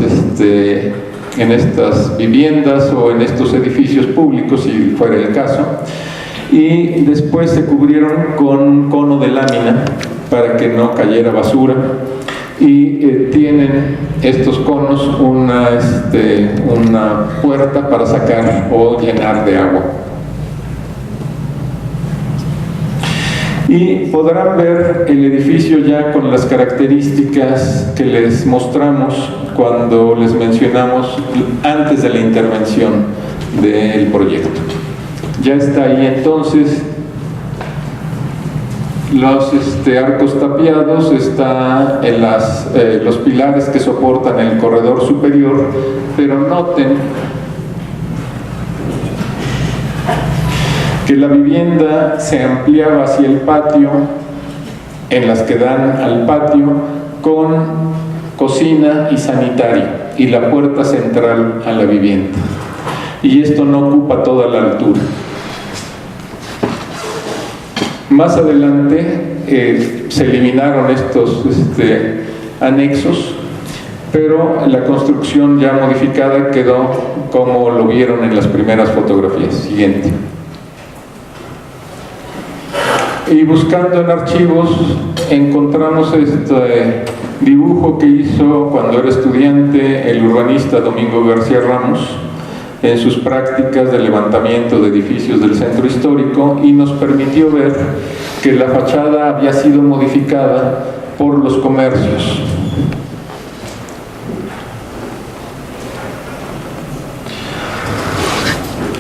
viviendas o en estos edificios públicos, si fuera el caso, y después se cubrieron con un cono de lámina para que no cayera basura. Y tienen estos conos una puerta para sacar o llenar de agua. Y podrán ver el edificio ya con las características que les mostramos cuando les mencionamos antes de la intervención del proyecto. Ya está ahí entonces los arcos tapiados, está en los pilares que soportan el corredor superior, pero noten que la vivienda se ampliaba hacia el patio, en las que dan al patio, con cocina y sanitario, y la puerta central a la vivienda. Y esto no ocupa toda la altura. Más adelante se eliminaron estos anexos, pero la construcción ya modificada quedó como lo vieron en las primeras fotografías. Siguiente. Y buscando en archivos encontramos este dibujo que hizo cuando era estudiante el urbanista Domingo García Ramos en sus prácticas de levantamiento de edificios del centro histórico, y nos permitió ver que la fachada había sido modificada por los comercios.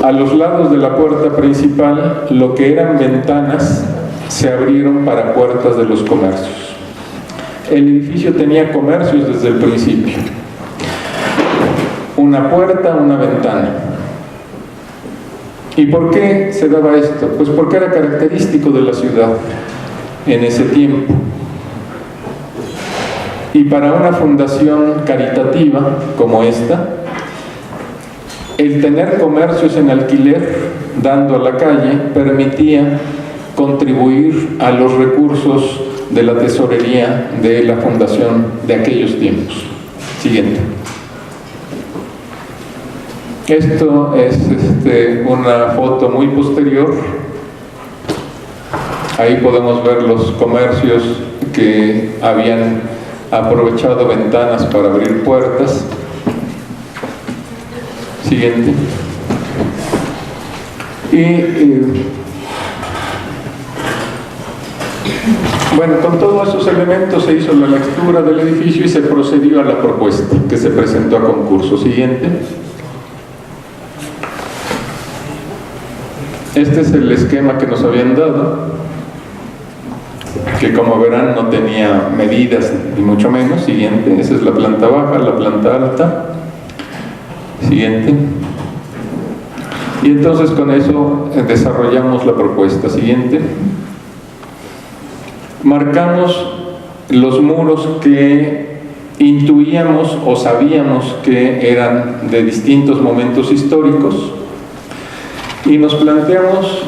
A los lados de la puerta principal, lo que eran ventanas se abrieron para puertas de los comercios. El edificio tenía comercios desde el principio. Una puerta, una ventana. ¿Y por qué se daba esto? Pues porque era característico de la ciudad en ese tiempo. Y para una fundación caritativa como esta, el tener comercios en alquiler, dando a la calle, permitía contribuir a los recursos de la tesorería de la fundación de aquellos tiempos. Siguiente. Esto es una foto muy posterior. Ahí podemos ver los comercios que habían aprovechado ventanas para abrir puertas. Siguiente. Bueno, con todos esos elementos se hizo la lectura del edificio y se procedió a la propuesta que se presentó a concurso. Siguiente. Este es el esquema que nos habían dado, que como verán no tenía medidas ni mucho menos. Siguiente. Esa es la planta baja, la planta alta. Siguiente. Y entonces con eso desarrollamos la propuesta. Siguiente. Marcamos los muros que intuíamos o sabíamos que eran de distintos momentos históricos y nos planteamos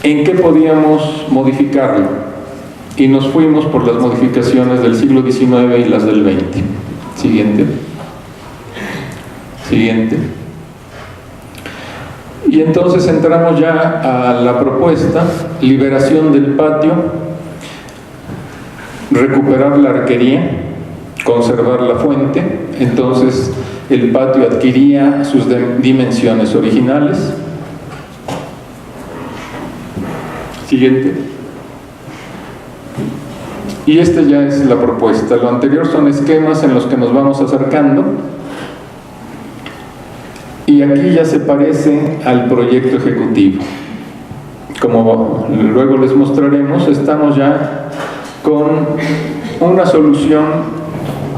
en qué podíamos modificarlo, y nos fuimos por las modificaciones del siglo XIX y las del XX. Siguiente. Siguiente. Y entonces entramos ya a la propuesta: liberación del patio, recuperar la arquería, conservar la fuente. Entonces el patio adquiría sus dimensiones originales. Siguiente. Y esta ya es la propuesta. Lo anterior son esquemas en los que nos vamos acercando. Y aquí ya se parece al proyecto ejecutivo. Como luego les mostraremos, estamos ya con una solución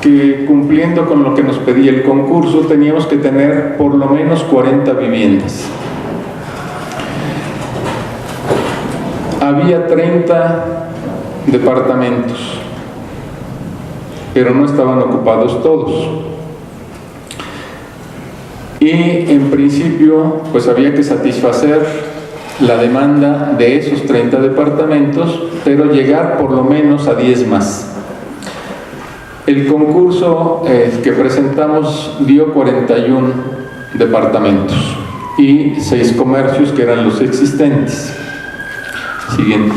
que, cumpliendo con lo que nos pedía el concurso, teníamos que tener por lo menos 40 viviendas. Había 30 departamentos, pero no estaban ocupados todos. Y en principio pues había que satisfacer la demanda de esos 30 departamentos, pero llegar por lo menos a 10 más. El concurso que presentamos dio 41 departamentos y 6 comercios que eran los existentes. Siguiente.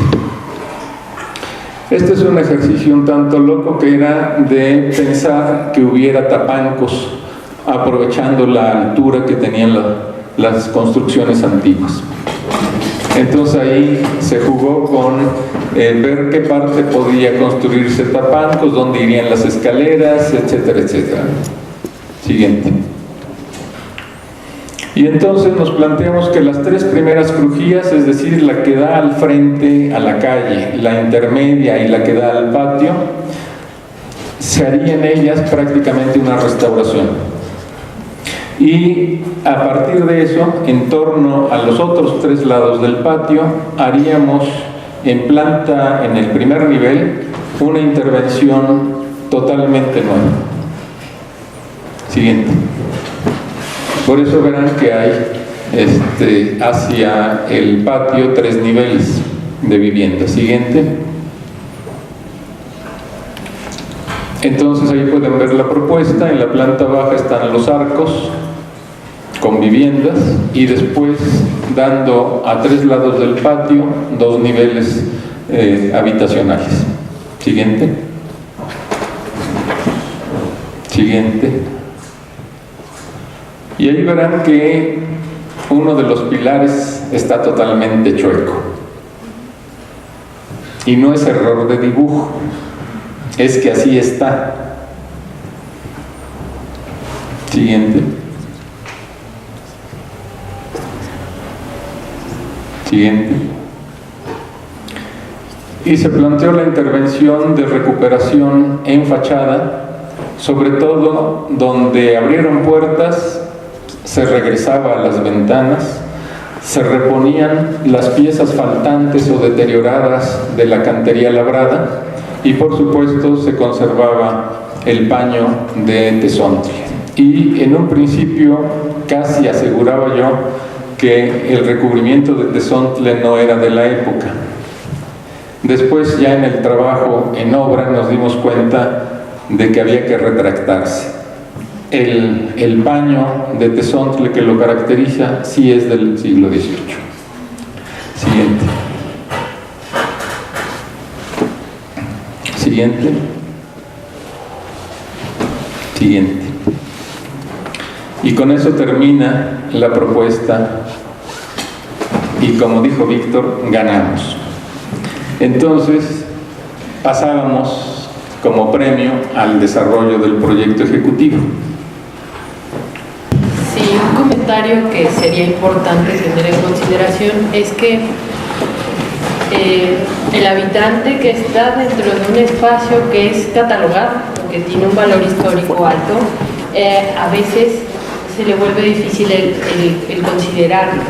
Este es un ejercicio un tanto loco, que era de pensar que hubiera tapancos, aprovechando la altura que tenían las construcciones antiguas. Entonces ahí se jugó con ver qué parte podía construirse tapancos, dónde irían las escaleras, etcétera, etcétera. Siguiente. Y entonces nos planteamos que las 3 primeras crujías, es decir, la que da al frente a la calle, la intermedia y la que da al patio, se haría en ellas prácticamente una restauración. Y a partir de eso, en torno a los otros 3 lados del patio, haríamos en planta, en el primer nivel, una intervención totalmente nueva. Siguiente. Por eso verán que hay hacia el patio 3 niveles de vivienda. Siguiente. Entonces ahí pueden ver la propuesta. En la planta baja están los arcos con viviendas, y después, dando a 3 lados del patio, 2 niveles habitacionales. Siguiente. Siguiente. Y ahí verán que uno de los pilares está totalmente chueco. Y no es error de dibujo, es que así está. Siguiente. Siguiente. Y se planteó la intervención de recuperación en fachada, sobre todo donde abrieron puertas, se regresaba a las ventanas, se reponían las piezas faltantes o deterioradas de la cantería labrada, y por supuesto se conservaba el paño de Tezontle. Y en un principio casi aseguraba yo que el recubrimiento de Tezontle no era de la época. Después, ya en el trabajo en obra, nos dimos cuenta de que había que retractarse. El paño de Tezontle que lo caracteriza sí es del siglo XVIII. Siguiente. Siguiente. Siguiente. Y con eso termina la propuesta y, como dijo Víctor, ganamos. Entonces pasábamos como premio al desarrollo del proyecto ejecutivo. Sí, un comentario que sería importante tener en consideración es que el habitante que está dentro de un espacio que es catalogado, que tiene un valor histórico alto, a veces se le vuelve difícil el considerarlo.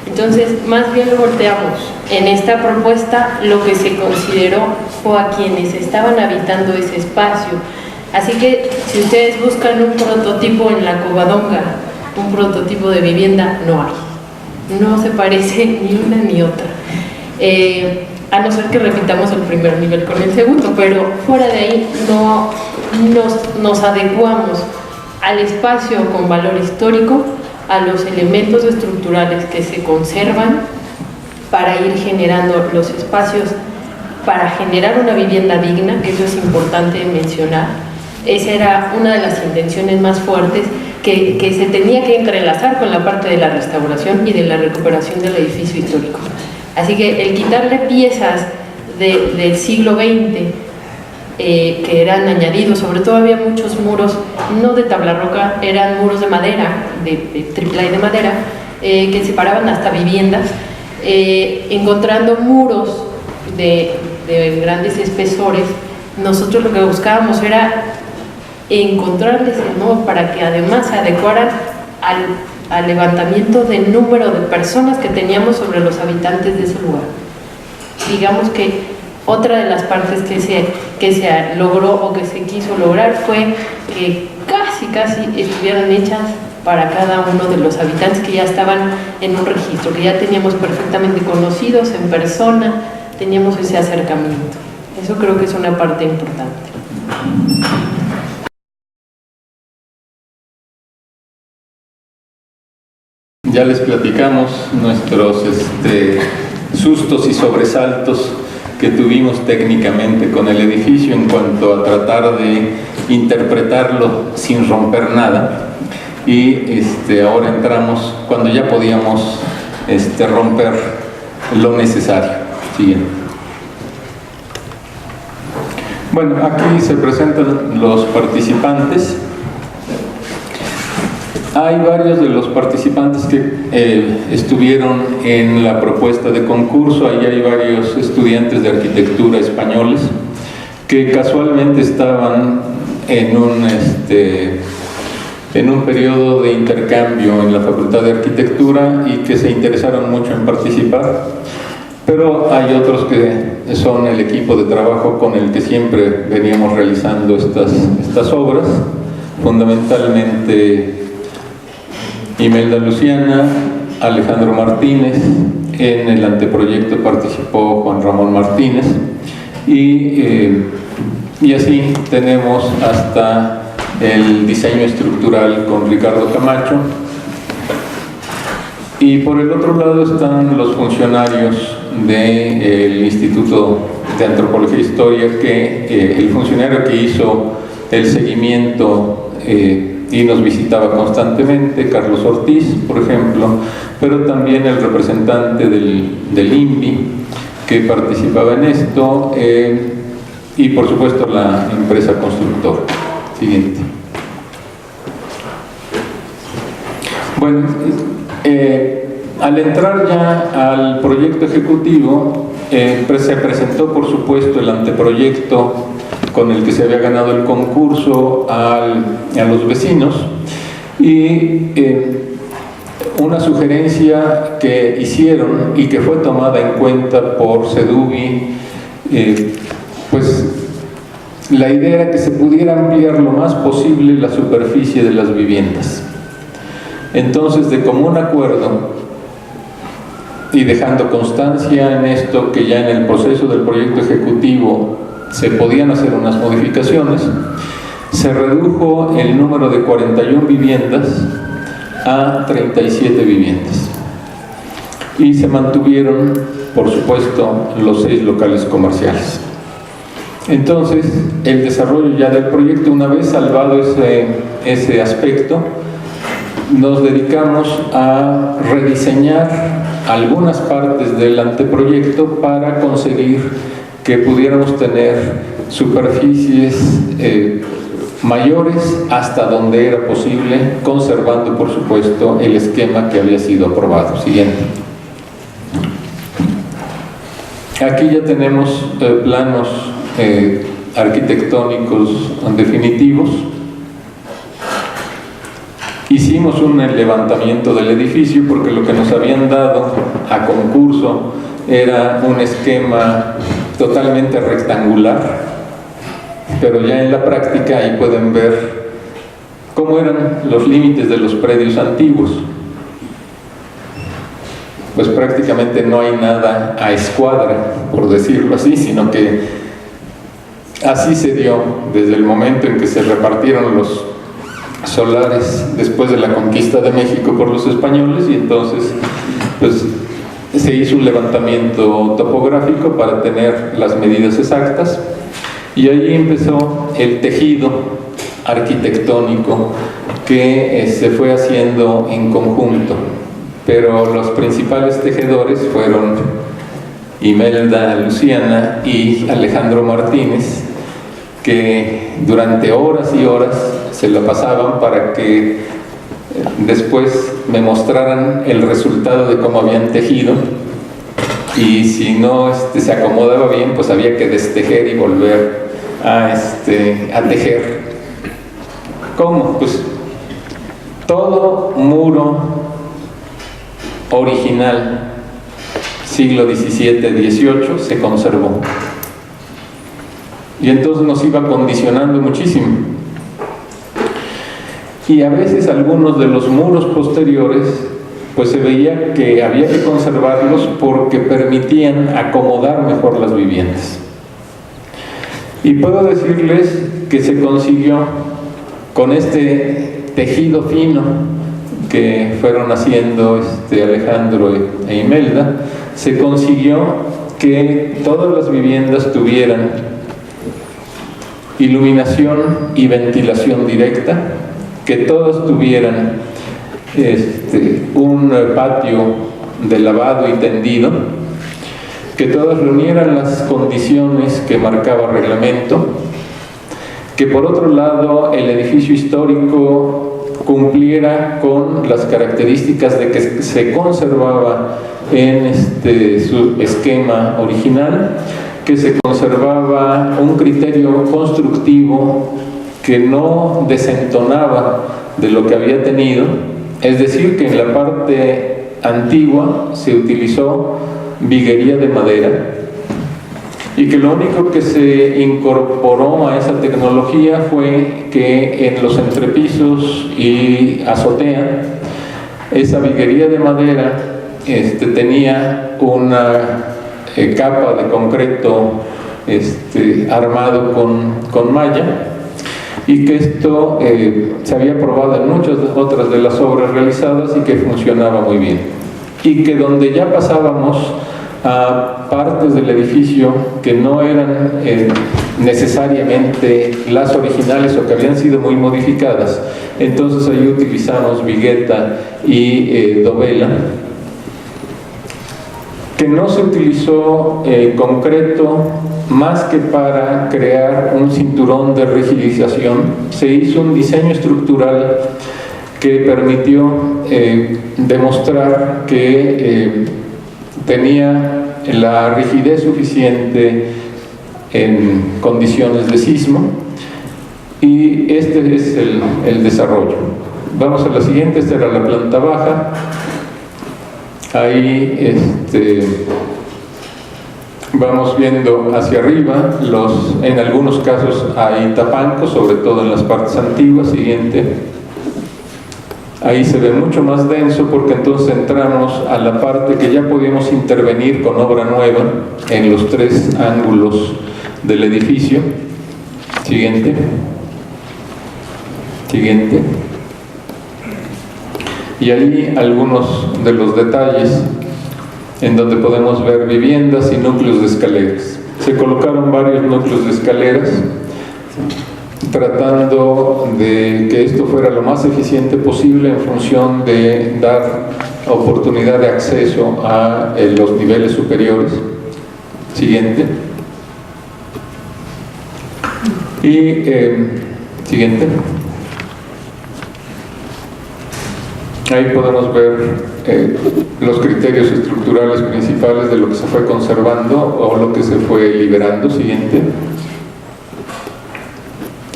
Entonces, más bien lo volteamos. En esta propuesta, lo que se consideró fue a quienes estaban habitando ese espacio. Así que, si ustedes buscan un prototipo en la Covadonga, un prototipo de vivienda, no hay. No se parece ni una ni otra. A no ser que repitamos el primer nivel con el segundo, pero fuera de ahí no nos adecuamos al espacio con valor histórico, a los elementos estructurales que se conservan para ir generando los espacios para generar una vivienda digna, que eso es importante mencionar. Esa era una de las intenciones más fuertes que se tenía que entrelazar con la parte de la restauración y de la recuperación del edificio histórico. Así que el quitarle piezas del siglo XX que eran añadidos, sobre todo había muchos muros, no de tabla roca, eran muros de madera, de triple de madera, que separaban hasta viviendas, encontrando muros de grandes espesores. Nosotros lo que buscábamos era encontrarles el modo para que además se adecuaran al levantamiento del número de personas que teníamos sobre los habitantes de ese lugar. Digamos que otra de las partes que se logró o que se quiso lograr fue que casi estuvieran hechas para cada uno de los habitantes que ya estaban en un registro, que ya teníamos perfectamente conocidos en persona, teníamos ese acercamiento. Eso creo que es una parte importante. Ya les platicamos nuestros sustos y sobresaltos que tuvimos técnicamente con el edificio en cuanto a tratar de interpretarlo sin romper nada, y ahora entramos cuando ya podíamos romper lo necesario. Siguiente. Bueno, aquí se presentan los participantes. Hay varios de los participantes que estuvieron en la propuesta de concurso. Ahí hay varios estudiantes de arquitectura españoles que casualmente estaban en un periodo de intercambio en la Facultad de Arquitectura y que se interesaron mucho en participar. Pero hay otros que son el equipo de trabajo con el que siempre veníamos realizando estas obras, fundamentalmente Imelda Luciana, Alejandro Martínez. En el anteproyecto participó Juan Ramón Martínez, y así tenemos hasta el diseño estructural con Ricardo Camacho. Y por el otro lado están los funcionarios del Instituto de Antropología e Historia, que el funcionario que hizo el seguimiento y nos visitaba constantemente, Carlos Ortiz, por ejemplo, pero también el representante del INVI que participaba en esto, y por supuesto la empresa constructora. Siguiente. Bueno, al entrar ya al proyecto ejecutivo, se presentó por supuesto el anteproyecto con el que se había ganado el concurso a los vecinos, y una sugerencia que hicieron y que fue tomada en cuenta por Seduvi, pues la idea era que se pudiera ampliar lo más posible la superficie de las viviendas. Entonces, de común acuerdo, y dejando constancia en esto, que ya en el proceso del proyecto ejecutivo se podían hacer unas modificaciones, se redujo el número de 41 viviendas a 37 viviendas. Y se mantuvieron, por supuesto, los 6 locales comerciales. Entonces, el desarrollo ya del proyecto, una vez salvado ese aspecto, nos dedicamos a rediseñar algunas partes del anteproyecto para conseguir que pudiéramos tener superficies mayores hasta donde era posible, conservando, por supuesto, el esquema que había sido aprobado. Siguiente. Aquí ya tenemos planos arquitectónicos definitivos. Hicimos un levantamiento del edificio porque lo que nos habían dado a concurso era un esquema totalmente rectangular, pero ya en la práctica ahí pueden ver cómo eran los límites de los predios antiguos. Pues prácticamente no hay nada a escuadra, por decirlo así, sino que así se dio desde el momento en que se repartieron los solares después de la conquista de México por los españoles, y entonces pues se hizo un levantamiento topográfico para tener las medidas exactas, y ahí empezó el tejido arquitectónico que se fue haciendo en conjunto, pero los principales tejedores fueron Imelda Luciana y Alejandro Martínez, que durante horas y horas se la pasaban para que después me mostraran el resultado de cómo habían tejido, y si no se acomodaba bien, pues había que destejer y volver a tejer. ¿Cómo? Pues todo muro original siglo XVII-XVIII se conservó, y entonces nos iba condicionando muchísimo. Y a veces algunos de los muros posteriores pues se veía que había que conservarlos porque permitían acomodar mejor las viviendas. Y puedo decirles que se consiguió con este tejido fino que fueron haciendo Alejandro e Imelda, se consiguió que todas las viviendas tuvieran iluminación y ventilación directa, que todas tuvieran un patio de lavado y tendido, que todas reunieran las condiciones que marcaba el reglamento, que por otro lado el edificio histórico cumpliera con las características de que se conservaba en su esquema original, que se conservaba un criterio constructivo que no desentonaba de lo que había tenido, es decir, que en la parte antigua se utilizó viguería de madera, y que lo único que se incorporó a esa tecnología fue que en los entrepisos y azotea esa viguería de madera tenía una capa de concreto armado con malla, y que esto se había probado en muchas otras de las obras realizadas y que funcionaba muy bien, y que donde ya pasábamos a partes del edificio que no eran necesariamente las originales o que habían sido muy modificadas, entonces ahí utilizamos vigueta y dovela, que no se utilizó concreto más que para crear un cinturón de rigidización. Se hizo un diseño estructural que permitió demostrar que tenía la rigidez suficiente en condiciones de sismo, y este es el desarrollo. Vamos a la siguiente. Esta era la planta baja. Ahí Vamos viendo hacia arriba, en algunos casos hay tapancos, sobre todo en las partes antiguas. Siguiente. Ahí se ve mucho más denso porque entonces entramos a la parte que ya podíamos intervenir con obra nueva en los 3 ángulos del edificio. Siguiente. Siguiente. Y ahí algunos de los detalles en donde podemos ver viviendas y núcleos de escaleras. Se colocaron varios núcleos de escaleras tratando de que esto fuera lo más eficiente posible en función de dar oportunidad de acceso a los niveles superiores. Siguiente. Y siguiente. Ahí podemos ver los criterios estructurales principales de lo que se fue conservando o lo que se fue liberando. Siguiente.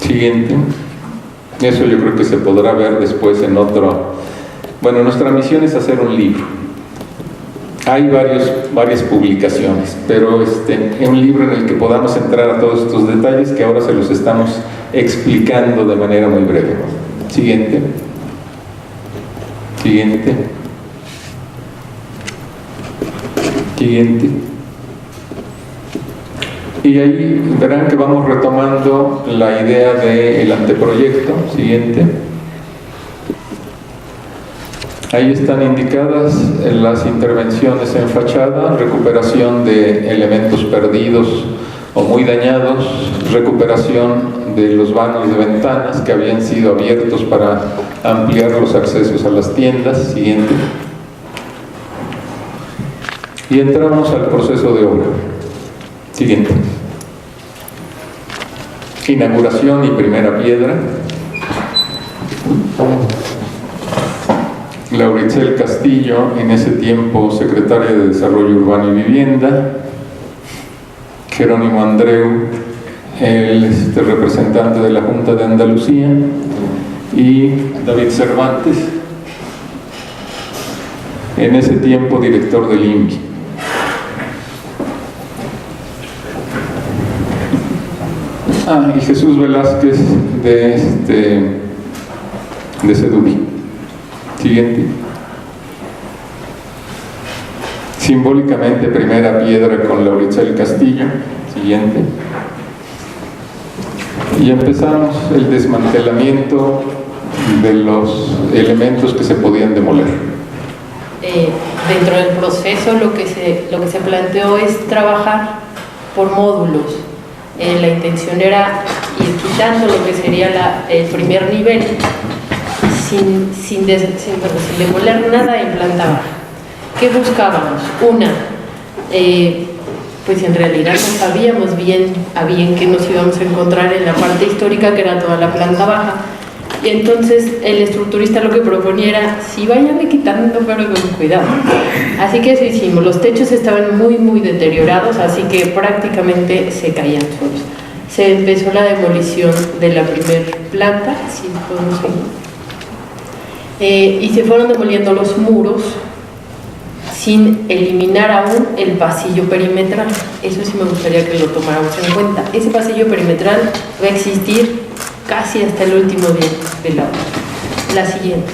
Siguiente. Eso yo creo que se podrá ver después en otro. Bueno, nuestra misión es hacer un libro. Hay varias publicaciones, pero un libro en el que podamos entrar a todos estos detalles que ahora se los estamos explicando de manera muy breve. Siguiente. Siguiente. Siguiente. Y ahí verán que vamos retomando la idea del anteproyecto. Siguiente. Ahí están indicadas las intervenciones en fachada, recuperación de elementos perdidos o muy dañados, recuperación de los vanos de ventanas que habían sido abiertos para ampliar los accesos a las tiendas. Siguiente. Y entramos al proceso de obra. Siguiente. Inauguración y primera piedra. Lauricel Castillo, en ese tiempo secretaria de Desarrollo Urbano y Vivienda. Jerónimo Andreu, el representante de la Junta de Andalucía. Y David Cervantes, en ese tiempo director del INVI. Y Jesús Velázquez de Sedubi. Siguiente. Simbólicamente primera piedra con Lauricel Castillo. Siguiente. Y empezamos el desmantelamiento de los elementos que se podían demoler. Dentro del proceso lo que se planteó es trabajar por módulos. La intención era ir quitando lo que sería el primer nivel sin demoler nada en planta baja. ¿Qué buscábamos? Pues en realidad no sabíamos bien a bien qué nos íbamos a encontrar en la parte histórica, que era toda la planta baja. Y entonces el estructurista lo que proponía era, sí, váyanle quitando, pero con cuidado. Así que eso hicimos. Los techos estaban muy, muy deteriorados, así que prácticamente se caían solos. Se empezó la demolición de la primera planta, si podemos seguir. Y se fueron demoliendo los muros sin eliminar aún el pasillo perimetral. Eso sí me gustaría que lo tomáramos en cuenta. Ese pasillo perimetral va a existir casi hasta el último día de la obra. La siguiente.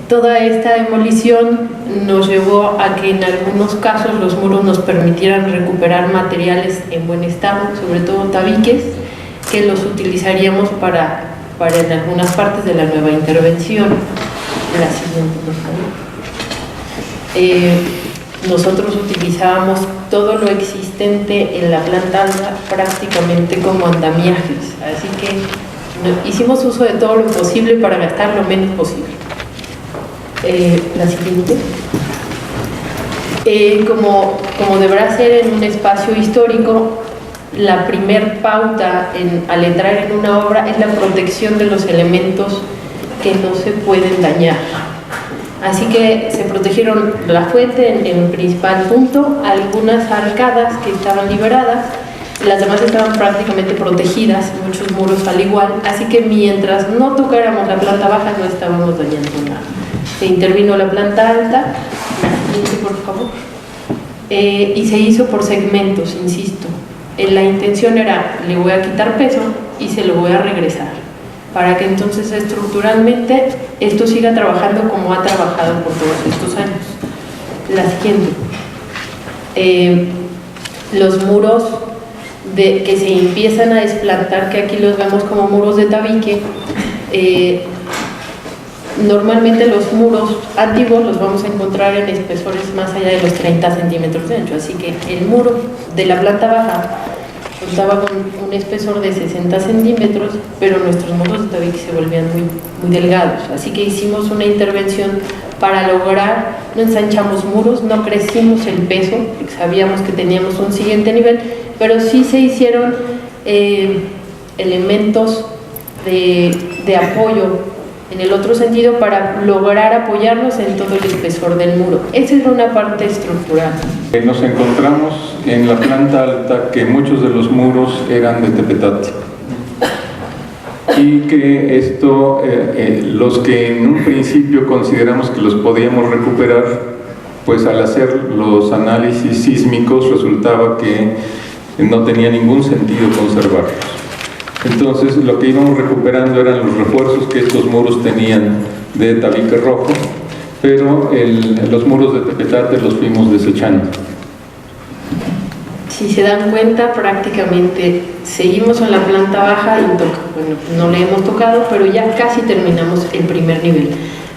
Toda esta demolición nos llevó a que en algunos casos los muros nos permitieran recuperar materiales en buen estado, sobre todo tabiques, que los utilizaríamos para en algunas partes de la nueva intervención. La siguiente, por favor. Nosotros utilizábamos todo lo existente en la planta alta prácticamente como andamiajes, así que hicimos uso de todo lo posible para gastar lo menos posible. La siguiente. Como deberá ser en un espacio histórico, la primer pauta al entrar en una obra es la protección de los elementos que no se pueden dañar. Así que se protegieron la fuente en un principal punto, algunas arcadas que estaban liberadas, las demás estaban prácticamente protegidas, muchos muros al igual, así que mientras no tocáramos la planta baja no estábamos dañando nada. Se intervino la planta alta. La siguiente, por favor. y se hizo por segmentos, insisto. La intención era, le voy a quitar peso y se lo voy a regresar, para que entonces estructuralmente esto siga trabajando como ha trabajado por todos estos años. La siguiente. Los muros que se empiezan a desplantar, que aquí los vemos como muros de tabique. Normalmente los muros antiguos los vamos a encontrar en espesores más allá de los 30 centímetros de ancho, así que el muro de la planta baja contaba con un espesor de 60 centímetros, pero nuestros muros de tabique se volvían muy delgados, así que hicimos una intervención para lograr, no ensanchamos muros, no crecimos el peso, porque sabíamos que teníamos un siguiente nivel, pero sí se hicieron elementos de apoyo en el otro sentido para lograr apoyarnos en todo el espesor del muro. Esa era una parte estructural. Nos encontramos en la planta alta que muchos de los muros eran de tepetate y que esto, los que en un principio consideramos que los podíamos recuperar, pues al hacer los análisis sísmicos resultaba que no tenía ningún sentido conservarlos. Entonces lo que íbamos recuperando eran los refuerzos que estos muros tenían de tabique rojo, pero los muros de tepetate los fuimos desechando. Si se dan cuenta, prácticamente seguimos en la planta baja y bueno, no le hemos tocado, pero ya casi terminamos el primer nivel.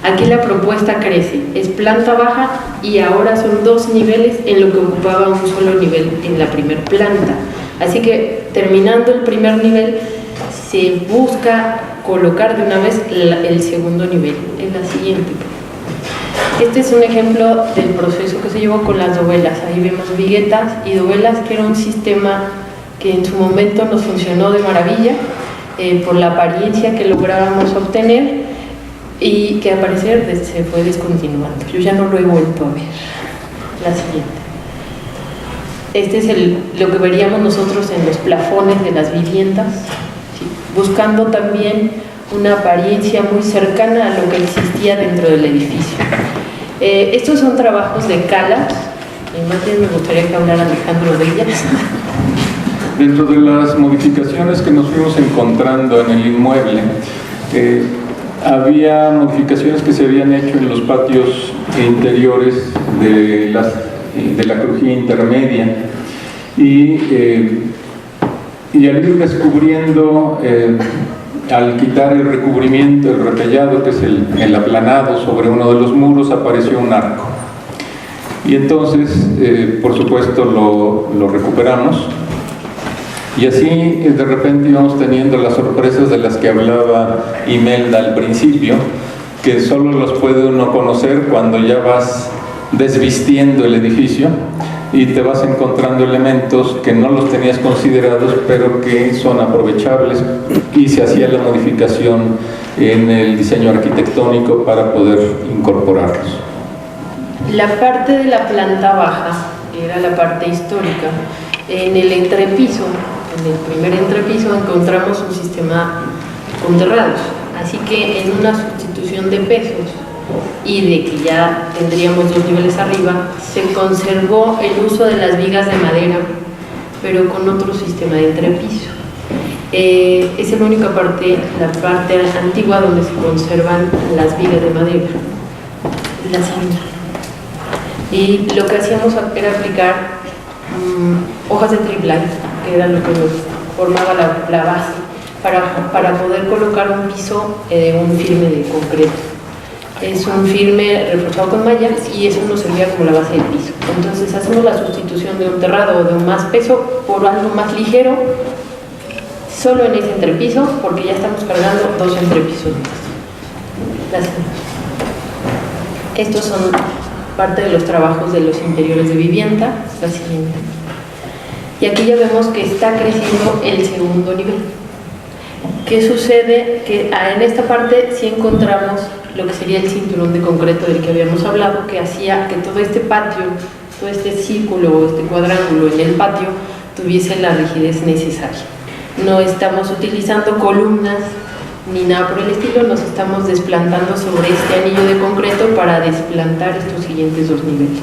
Aquí la propuesta crece, es planta baja y ahora son 2 niveles en lo que ocupaba un solo nivel en la primera planta. Así que terminando el primer nivel, se busca colocar de una vez el segundo nivel, en la siguiente. Este es un ejemplo del proceso que se llevó con las dovelas. Ahí vemos viguetas y dovelas, que era un sistema que en su momento nos funcionó de maravilla por la apariencia que lográbamos obtener y que al parecer se fue descontinuando. Yo ya no lo he vuelto a ver. La siguiente. Este es lo que veríamos nosotros en los plafones de las viviendas, ¿sí? Buscando también una apariencia muy cercana a lo que existía dentro del edificio. Estos son trabajos de Calas, más bien me gustaría que hablara Alejandro de ellas. Dentro de las modificaciones que nos fuimos encontrando en el inmueble, había modificaciones que se habían hecho en los patios interiores de la crujía intermedia y al ir descubriendo, al quitar el recubrimiento, el repellado, que es el aplanado sobre uno de los muros, apareció un arco y entonces por supuesto lo recuperamos y así de repente íbamos teniendo las sorpresas de las que hablaba Imelda al principio, que solo los puede uno conocer cuando ya vas desvistiendo el edificio y te vas encontrando elementos que no los tenías considerados pero que son aprovechables, y se hacía la modificación en el diseño arquitectónico para poder incorporarlos. La parte de la planta baja, que era la parte histórica, en el entrepiso, en el primer entrepiso encontramos un sistema con terrados, así que en una sustitución de pesos y de que ya tendríamos 2 niveles arriba, se conservó el uso de las vigas de madera, pero con otro sistema de entrepiso. Es la única parte, la parte antigua donde se conservan las vigas de madera. La siguiente. Y lo que hacíamos era aplicar hojas de triplay, que era lo que nos formaba la base, para poder colocar un piso, un firme de concreto. Es un firme reforzado con mallas y eso nos servía como la base del piso. Entonces hacemos la sustitución de un terrado o de un más peso por algo más ligero, solo en ese entrepiso, porque ya estamos cargando 2 entrepisos más. Estos son parte de los trabajos de los interiores de vivienda. La siguiente. Y aquí ya vemos que está creciendo el segundo nivel. ¿Qué sucede? Que en esta parte sí encontramos lo que sería el cinturón de concreto del que habíamos hablado, que hacía que todo este patio, todo este círculo o este cuadrángulo en el patio tuviese la rigidez necesaria. No estamos utilizando columnas ni nada por el estilo, nos estamos desplantando sobre este anillo de concreto para desplantar estos siguientes 2 niveles.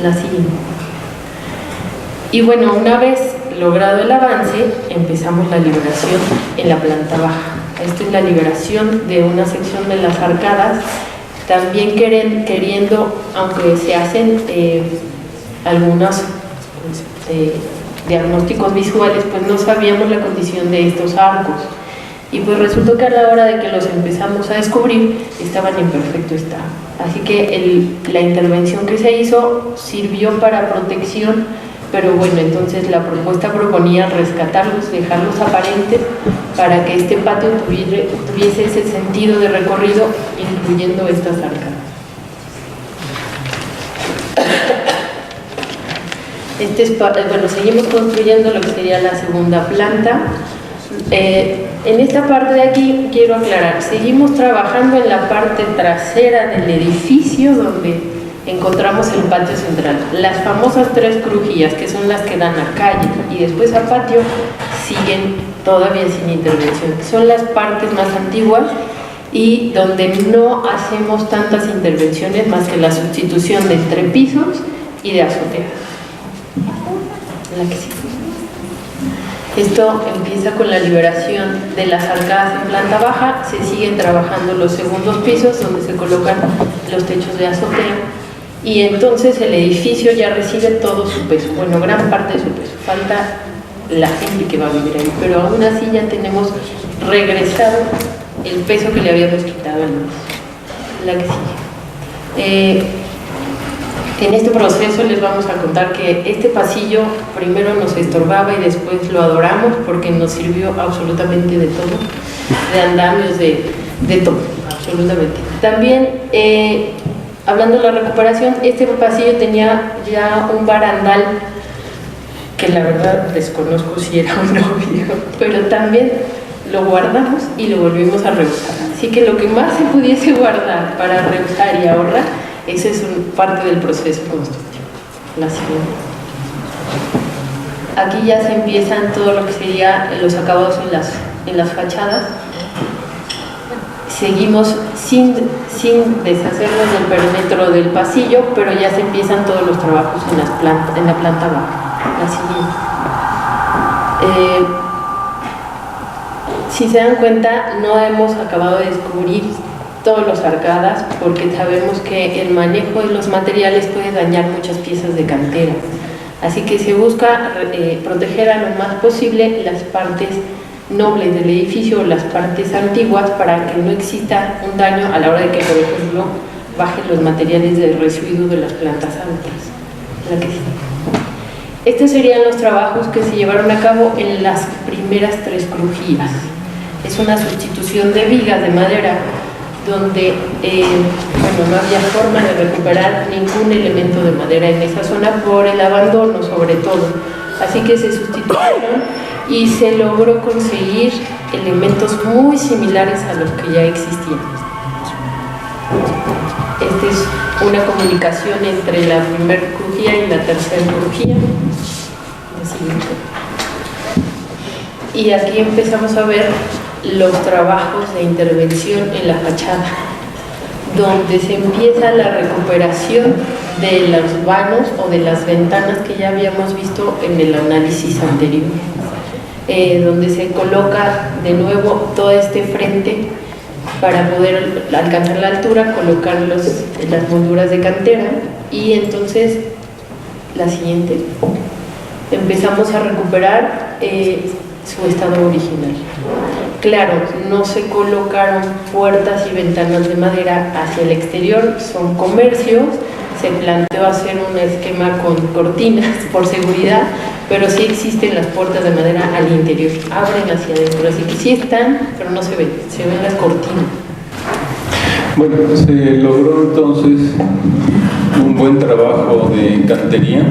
La siguiente. Y bueno, una vez logrado el avance, empezamos la liberación en la planta baja. Esta es la liberación de una sección de las arcadas, también queriendo, aunque se hacen algunos diagnósticos visuales, pues no sabíamos la condición de estos arcos. Y pues resultó que a la hora de que los empezamos a descubrir, estaban en perfecto estado. Así que la intervención que se hizo sirvió para protección, pero bueno, entonces la propuesta proponía rescatarlos, dejarlos aparentes, para que este patio tuviese ese sentido de recorrido, incluyendo estas arcadas. Bueno, seguimos construyendo lo que sería la segunda planta. En esta parte de aquí quiero aclarar, seguimos trabajando en la parte trasera del edificio donde encontramos el patio central. Las famosas 3 crujías, que son las que dan a calle y después a patio, siguen todavía sin intervención. Son las partes más antiguas y donde no hacemos tantas intervenciones más que la sustitución de entrepisos y de azoteas. La que sigue. Esto empieza con la liberación de las arcadas en planta baja, se siguen trabajando los segundos pisos donde se colocan los techos de azotea y entonces el edificio ya recibe todo su peso, bueno, gran parte de su peso, falta la gente que va a vivir ahí, pero aún así ya tenemos regresado el peso que le habíamos quitado al inicio. La que sigue. En este proceso les vamos a contar que este pasillo primero nos estorbaba y después lo adoramos porque nos sirvió absolutamente de todo, de andamios, de todo, absolutamente. También, hablando de la recuperación, este pasillo tenía ya un barandal que la verdad desconozco si era un novio, pero también lo guardamos y lo volvimos a reusar. Así que lo que más se pudiese guardar para reusar y ahorrar, esa es parte del proceso constructivo. La siguiente. Aquí ya se empiezan todo lo que sería los acabados en las fachadas. Seguimos sin deshacernos del perímetro del pasillo, pero ya se empiezan todos los trabajos en la planta baja. La siguiente. Si se dan cuenta, no hemos acabado de descubrir todos los arcadas porque sabemos que el manejo de los materiales puede dañar muchas piezas de cantera, así que se busca proteger a lo más posible las partes nobles del edificio o las partes antiguas para que no exista un daño a la hora de que, por ejemplo, bajen los materiales de residuo de las plantas altas. Estos serían los trabajos que se llevaron a cabo en las primeras 3 crujías. Es una sustitución de vigas de madera donde no había forma de recuperar ningún elemento de madera en esa zona por el abandono sobre todo, así que se sustituyeron y se logró conseguir elementos muy similares a los que ya existían. Esta es una comunicación entre la primera crujía y la tercera crujía. Y aquí empezamos a ver los trabajos de intervención en la fachada, donde se empieza la recuperación de los vanos o de las ventanas que ya habíamos visto en el análisis anterior, donde se coloca de nuevo todo este frente para poder alcanzar la altura, colocar las molduras de cantera y entonces la siguiente. Empezamos a recuperar su estado original. Claro, no se colocaron puertas y ventanas de madera hacia el exterior, son comercios, se planteó hacer un esquema con cortinas por seguridad, pero sí existen las puertas de madera al interior, abren hacia adentro, así que sí están, pero no se ven las cortinas. Bueno, se logró entonces un buen trabajo de cantería.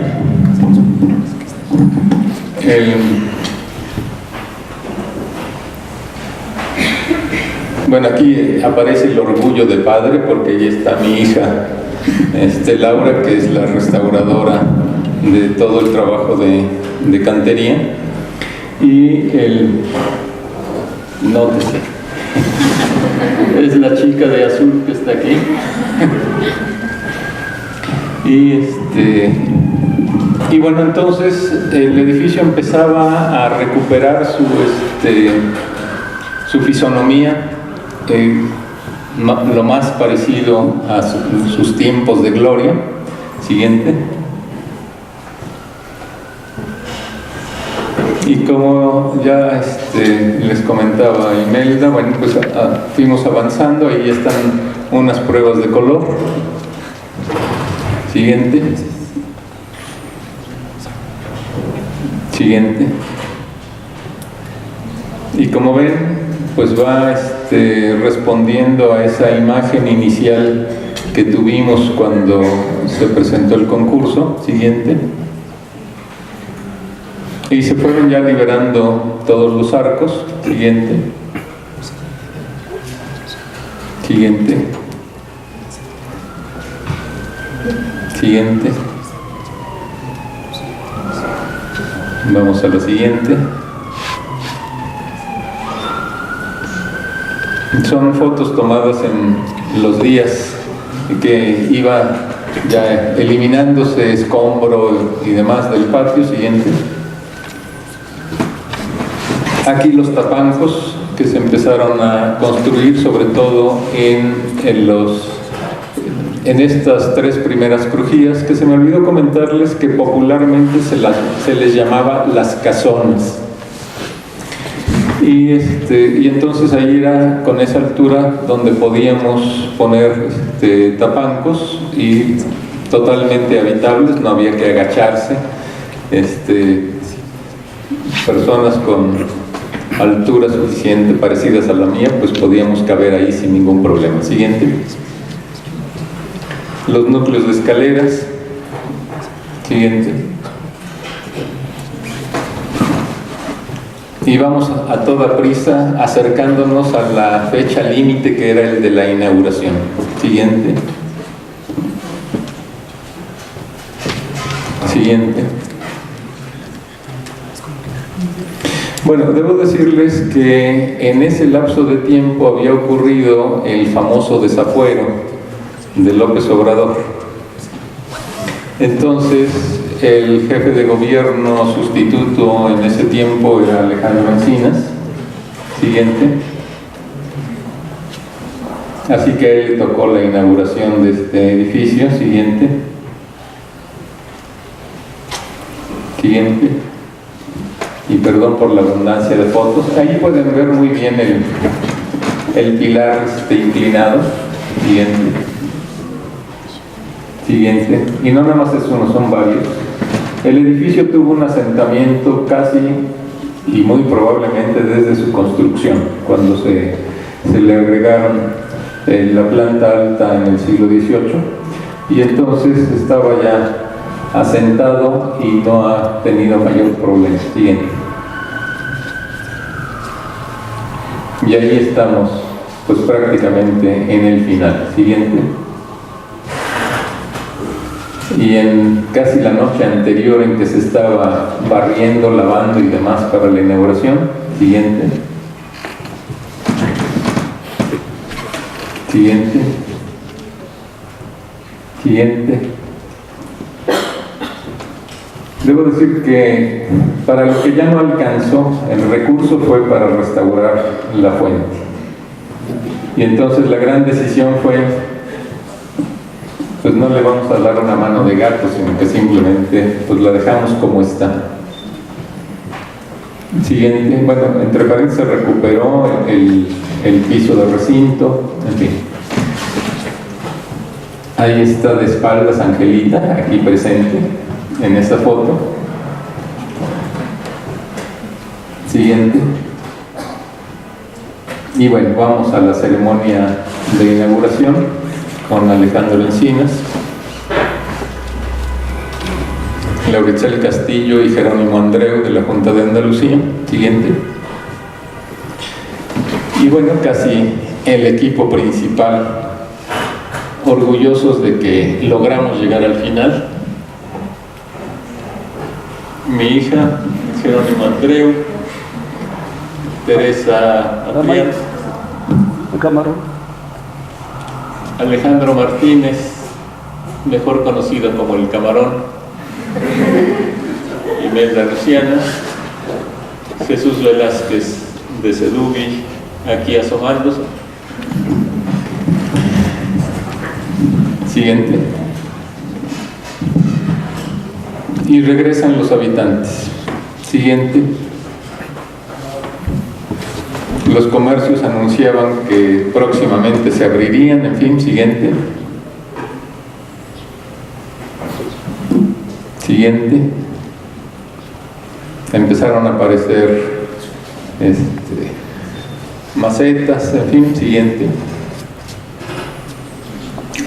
Bueno, aquí aparece el orgullo de padre porque ahí está mi hija Laura, que es la restauradora de todo el trabajo de cantería. Y nótese, es la chica de azul que está aquí. Y Y bueno, entonces el edificio empezaba a recuperar su fisonomía, lo más parecido a sus tiempos de gloria. Siguiente. Y como ya les comentaba Imelda, bueno, pues fuimos avanzando, ahí están unas pruebas de color. Siguiente. Siguiente. Y como ven, pues va respondiendo a esa imagen inicial que tuvimos cuando se presentó el concurso. Siguiente. Y se fueron ya liberando todos los arcos. Siguiente. Siguiente. Siguiente. Vamos a la siguiente. Son fotos tomadas en los días que iba ya eliminándose escombro y demás del patio. Siguiente. Aquí los tapancos que se empezaron a construir, sobre todo en estas tres primeras crujías, que se me olvidó comentarles que popularmente se les llamaba las casonas. Y entonces ahí era con esa altura donde podíamos poner tapancos y totalmente habitables, no había que agacharse. Personas con altura suficiente, parecidas a la mía, pues podíamos caber ahí sin ningún problema. Siguiente. Los núcleos de escaleras. Siguiente. Y vamos a toda prisa acercándonos a la fecha límite, que era el de la inauguración. Siguiente. Siguiente. Bueno, debo decirles que en ese lapso de tiempo había ocurrido el famoso desafuero de López Obrador. Entonces, el jefe de gobierno sustituto en ese tiempo era Alejandro Encinas. Siguiente. Así que a él le tocó la inauguración de este edificio. Siguiente. Siguiente. Y perdón por la abundancia de fotos. Ahí pueden ver muy bien el pilar inclinado. Siguiente. Siguiente. Y no nada más es uno, son varios. El edificio tuvo un asentamiento casi y muy probablemente desde su construcción, cuando se le agregaron la planta alta en el siglo XVIII, y entonces estaba ya asentado y no ha tenido mayor problema. Siguiente. Y ahí estamos, pues prácticamente en el final. Siguiente. Y en casi la noche anterior en que se estaba barriendo, lavando y demás para la inauguración. Siguiente. Siguiente. Siguiente. Debo decir que para lo que ya no alcanzó, el recurso fue para restaurar la fuente. Y entonces la gran decisión fue, pues no le vamos a dar una mano de gato, sino que simplemente pues la dejamos como está. Siguiente. Bueno, entre paréntesis se recuperó el piso de recinto, en fin. Ahí está de espaldas Angelita, aquí presente en esta foto. Siguiente. Y bueno, vamos a la ceremonia de inauguración con Alejandro Encinas, Lauricel Castillo y Jerónimo Andreu de la Junta de Andalucía. Siguiente. Y bueno, casi el equipo principal, orgullosos de que logramos llegar al final. Mi hija, Jerónimo Andreu, Teresa Adrián, Alejandro Martínez, mejor conocido como el Camarón, Imelda Luciana, Jesús Velázquez de Sedubi, aquí asomándose. Siguiente. Y regresan los habitantes. Siguiente. Los comercios anunciaban que próximamente se abrirían, en fin, siguiente. Siguiente. Empezaron a aparecer macetas, en fin, siguiente.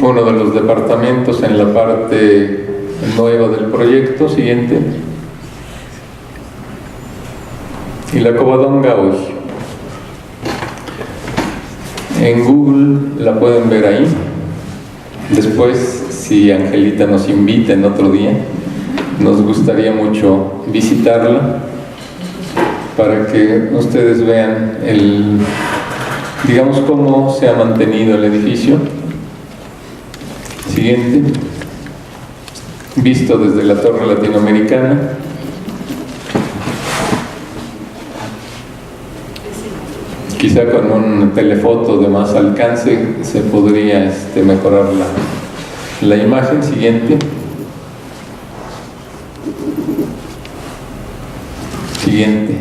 Uno de los departamentos en la parte nueva del proyecto, siguiente. Y la Covadonga hoy. En Google la pueden ver ahí. Después, si Angelita nos invita en otro día, nos gustaría mucho visitarla para que ustedes vean digamos, cómo se ha mantenido el edificio. Siguiente. Visto desde la Torre Latinoamericana. Quizá con un telefoto de más alcance se podría mejorar la imagen. Siguiente. Siguiente.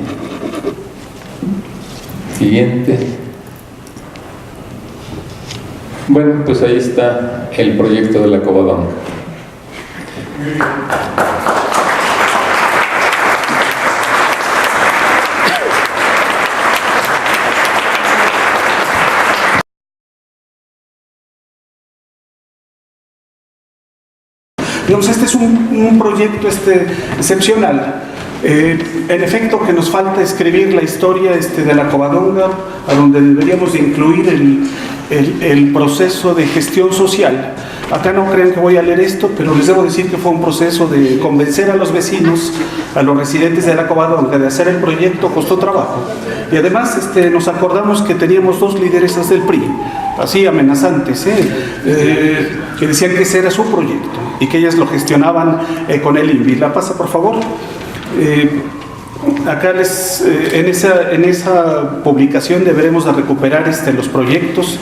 Siguiente. Bueno, pues ahí está el proyecto de la Covadonga. Digamos, este es un proyecto excepcional. En efecto, que nos falta escribir la historia de la Covadonga, a donde deberíamos de incluir el proceso de gestión social. Acá no crean que voy a leer esto, pero les debo decir que fue un proceso de convencer a los vecinos, a los residentes de la Covadonga, de hacer el proyecto. Costó trabajo. Y además nos acordamos que teníamos 2 lideresas del PRI, así amenazantes, que decían que ese era su proyecto y que ellas lo gestionaban con el INVI. La pasa, por favor. Acá en esa publicación deberemos de recuperar los proyectos.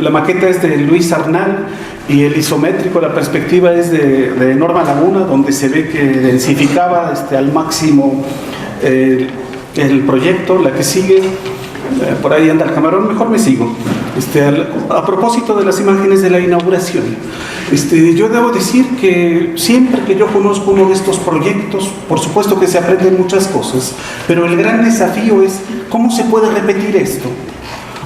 La maqueta es de Luis Arnal y el isométrico, la perspectiva es de Norma Laguna, donde se ve que densificaba al máximo el proyecto. La que sigue, por ahí anda el camarón, mejor me sigo. A propósito de las imágenes de la inauguración, yo debo decir que siempre que yo conozco uno de estos proyectos, por supuesto que se aprenden muchas cosas, pero el gran desafío es cómo se puede repetir esto.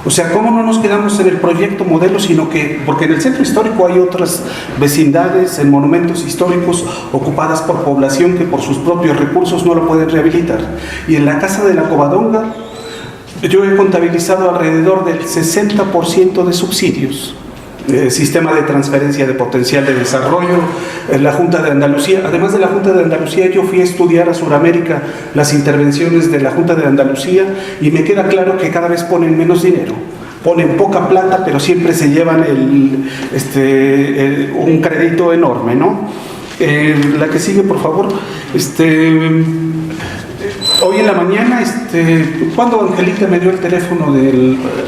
O sea, cómo no nos quedamos en el proyecto modelo, sino que, porque en el centro histórico hay otras vecindades, en monumentos históricos ocupadas por población que por sus propios recursos no lo pueden rehabilitar. Y en la Casa de la Covadonga, yo he contabilizado alrededor del 60% de subsidios. Sistema de transferencia de potencial de desarrollo, la Junta de Andalucía. Además de la Junta de Andalucía, yo fui a estudiar a Sudamérica las intervenciones de la Junta de Andalucía y me queda claro que cada vez ponen menos dinero. Ponen poca plata, pero siempre se llevan un crédito enorme, ¿no? La que sigue, por favor. Hoy en la mañana, cuando Angelita me dio el teléfono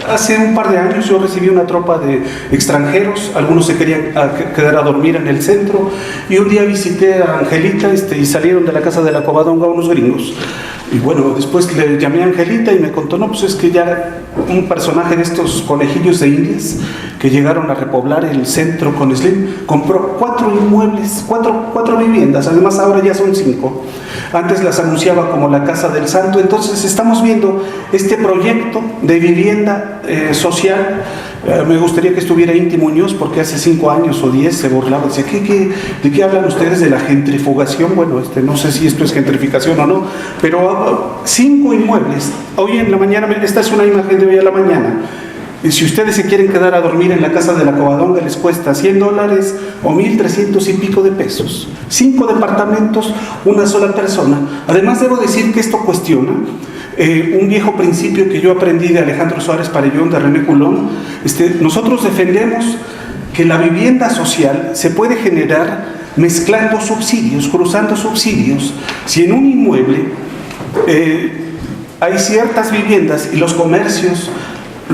hace un par de años, yo recibí una tropa de extranjeros, algunos se querían quedar a dormir en el centro, y un día visité a Angelita y salieron de la Casa de la Covadonga unos gringos. Y bueno, después le llamé a Angelita y me contó, no, pues es que ya un personaje de estos conejillos de indias que llegaron a repoblar el centro con Slim, compró 4 inmuebles, 4 viviendas, además ahora ya son 5. Antes las anunciaba como la Casa del Santo. Entonces estamos viendo este proyecto de vivienda social. Me gustaría que estuviera Inti Muñoz, porque hace 5 años o 10 se burlaba, decía, ¿de qué hablan ustedes de la gentrificación? Bueno, no sé si esto es gentrificación o no, pero 5 inmuebles. Hoy en la mañana, esta es una imagen de hoy a la mañana. Y si ustedes se quieren quedar a dormir en la Casa de la Covadonga, les cuesta $100 o 1,300 y pico de pesos. 5 departamentos, una sola persona. Además, debo decir que esto cuestiona un viejo principio que yo aprendí de Alejandro Suárez Parellón, de René Coulon. Nosotros defendemos que la vivienda social se puede generar mezclando subsidios, cruzando subsidios. Si en un inmueble hay ciertas viviendas y los comercios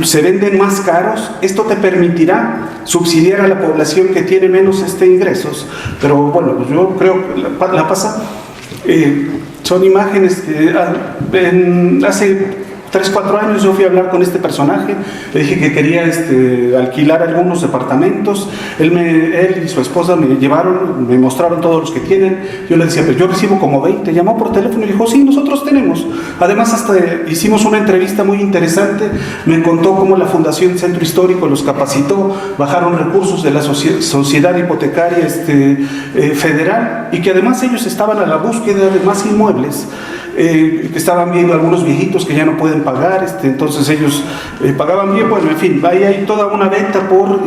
se venden más caros, esto te permitirá subsidiar a la población que tiene menos ingresos. Pero bueno, pues yo creo que la pasa. Son imágenes que hace 3-4 años yo fui a hablar con este personaje, le dije que quería alquilar algunos departamentos, él y su esposa me llevaron, me mostraron todos los que tienen, yo le decía, pues yo recibo como 20, llamó por teléfono y dijo, sí, nosotros tenemos. Además hasta hicimos una entrevista muy interesante, me contó cómo la Fundación Centro Histórico los capacitó, bajaron recursos de la Sociedad Hipotecaria Federal, y que además ellos estaban a la búsqueda de más inmuebles, que estaban viendo algunos viejitos que ya no pueden pagar, entonces ellos pagaban bien. Bueno, en fin, ahí hay toda una venta por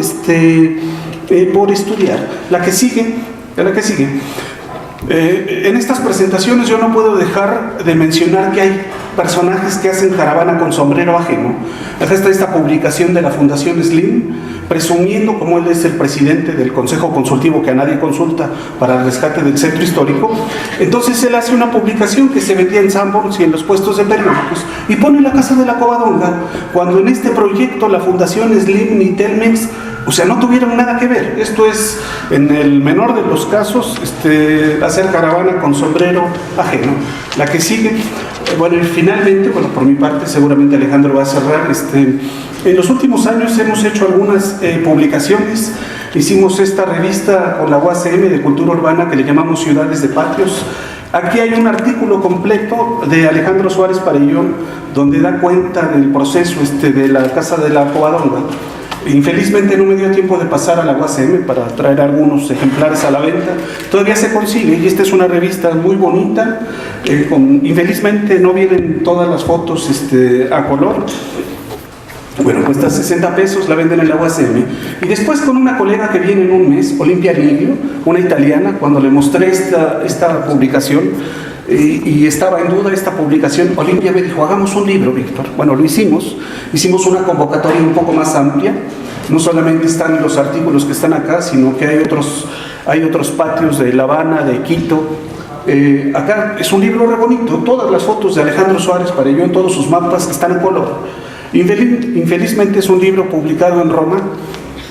estudiar. La que sigue. En estas presentaciones yo no puedo dejar de mencionar que hay personajes que hacen caravana con sombrero ajeno. Acá está esta publicación de la Fundación Slim, presumiendo como él es el presidente del Consejo Consultivo que a nadie consulta para el rescate del centro histórico. Entonces él hace una publicación que se vendía en Sanborns y en los puestos de periódicos y pone la Casa de la Covadonga, cuando en este proyecto la Fundación Slim ni Telmex, o sea, no tuvieron nada que ver. Esto es, en el menor de los casos, hacer caravana con sombrero ajeno. La que sigue, bueno, y finalmente, bueno, por mi parte, seguramente Alejandro va a cerrar. En los últimos años hemos hecho algunas publicaciones. Hicimos esta revista con la UACM de Cultura Urbana que le llamamos Ciudades de Patios. Aquí hay un artículo completo de Alejandro Suárez Parellón donde da cuenta del proceso de la Casa de la Covadonga. Infelizmente no me dio tiempo de pasar a la UACM para traer algunos ejemplares a la venta. Todavía se consigue y esta es una revista muy bonita. Infelizmente no vienen todas las fotos a color. Bueno, cuesta 60 pesos, la venden en la UACM. Y después con una colega que viene en un mes, Olimpia Niglio, una italiana, cuando le mostré esta publicación, y estaba en duda esta publicación, Olimpia me dijo, hagamos un libro, Víctor. Bueno, lo hicimos una convocatoria un poco más amplia, no solamente están los artículos que están acá, sino que hay otros patios de La Habana, de Quito. Acá es un libro re bonito, todas las fotos de Alejandro Suárez Parellón, todos sus mapas están en color. Infelizmente es un libro publicado en Roma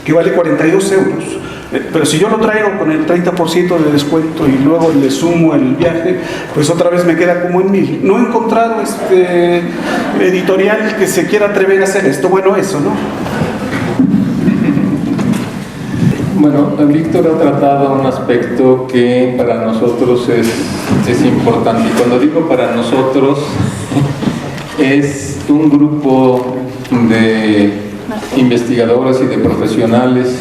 que vale 42 euros. Pero si yo lo traigo con el 30% de descuento y luego le sumo el viaje, pues otra vez me queda como en 1000. No he encontrado editorial que se quiera atrever a hacer esto. Bueno, eso, ¿no? Bueno, Víctor ha tratado un aspecto que para nosotros es importante. Y cuando digo para nosotros, es un grupo de investigadores y de profesionales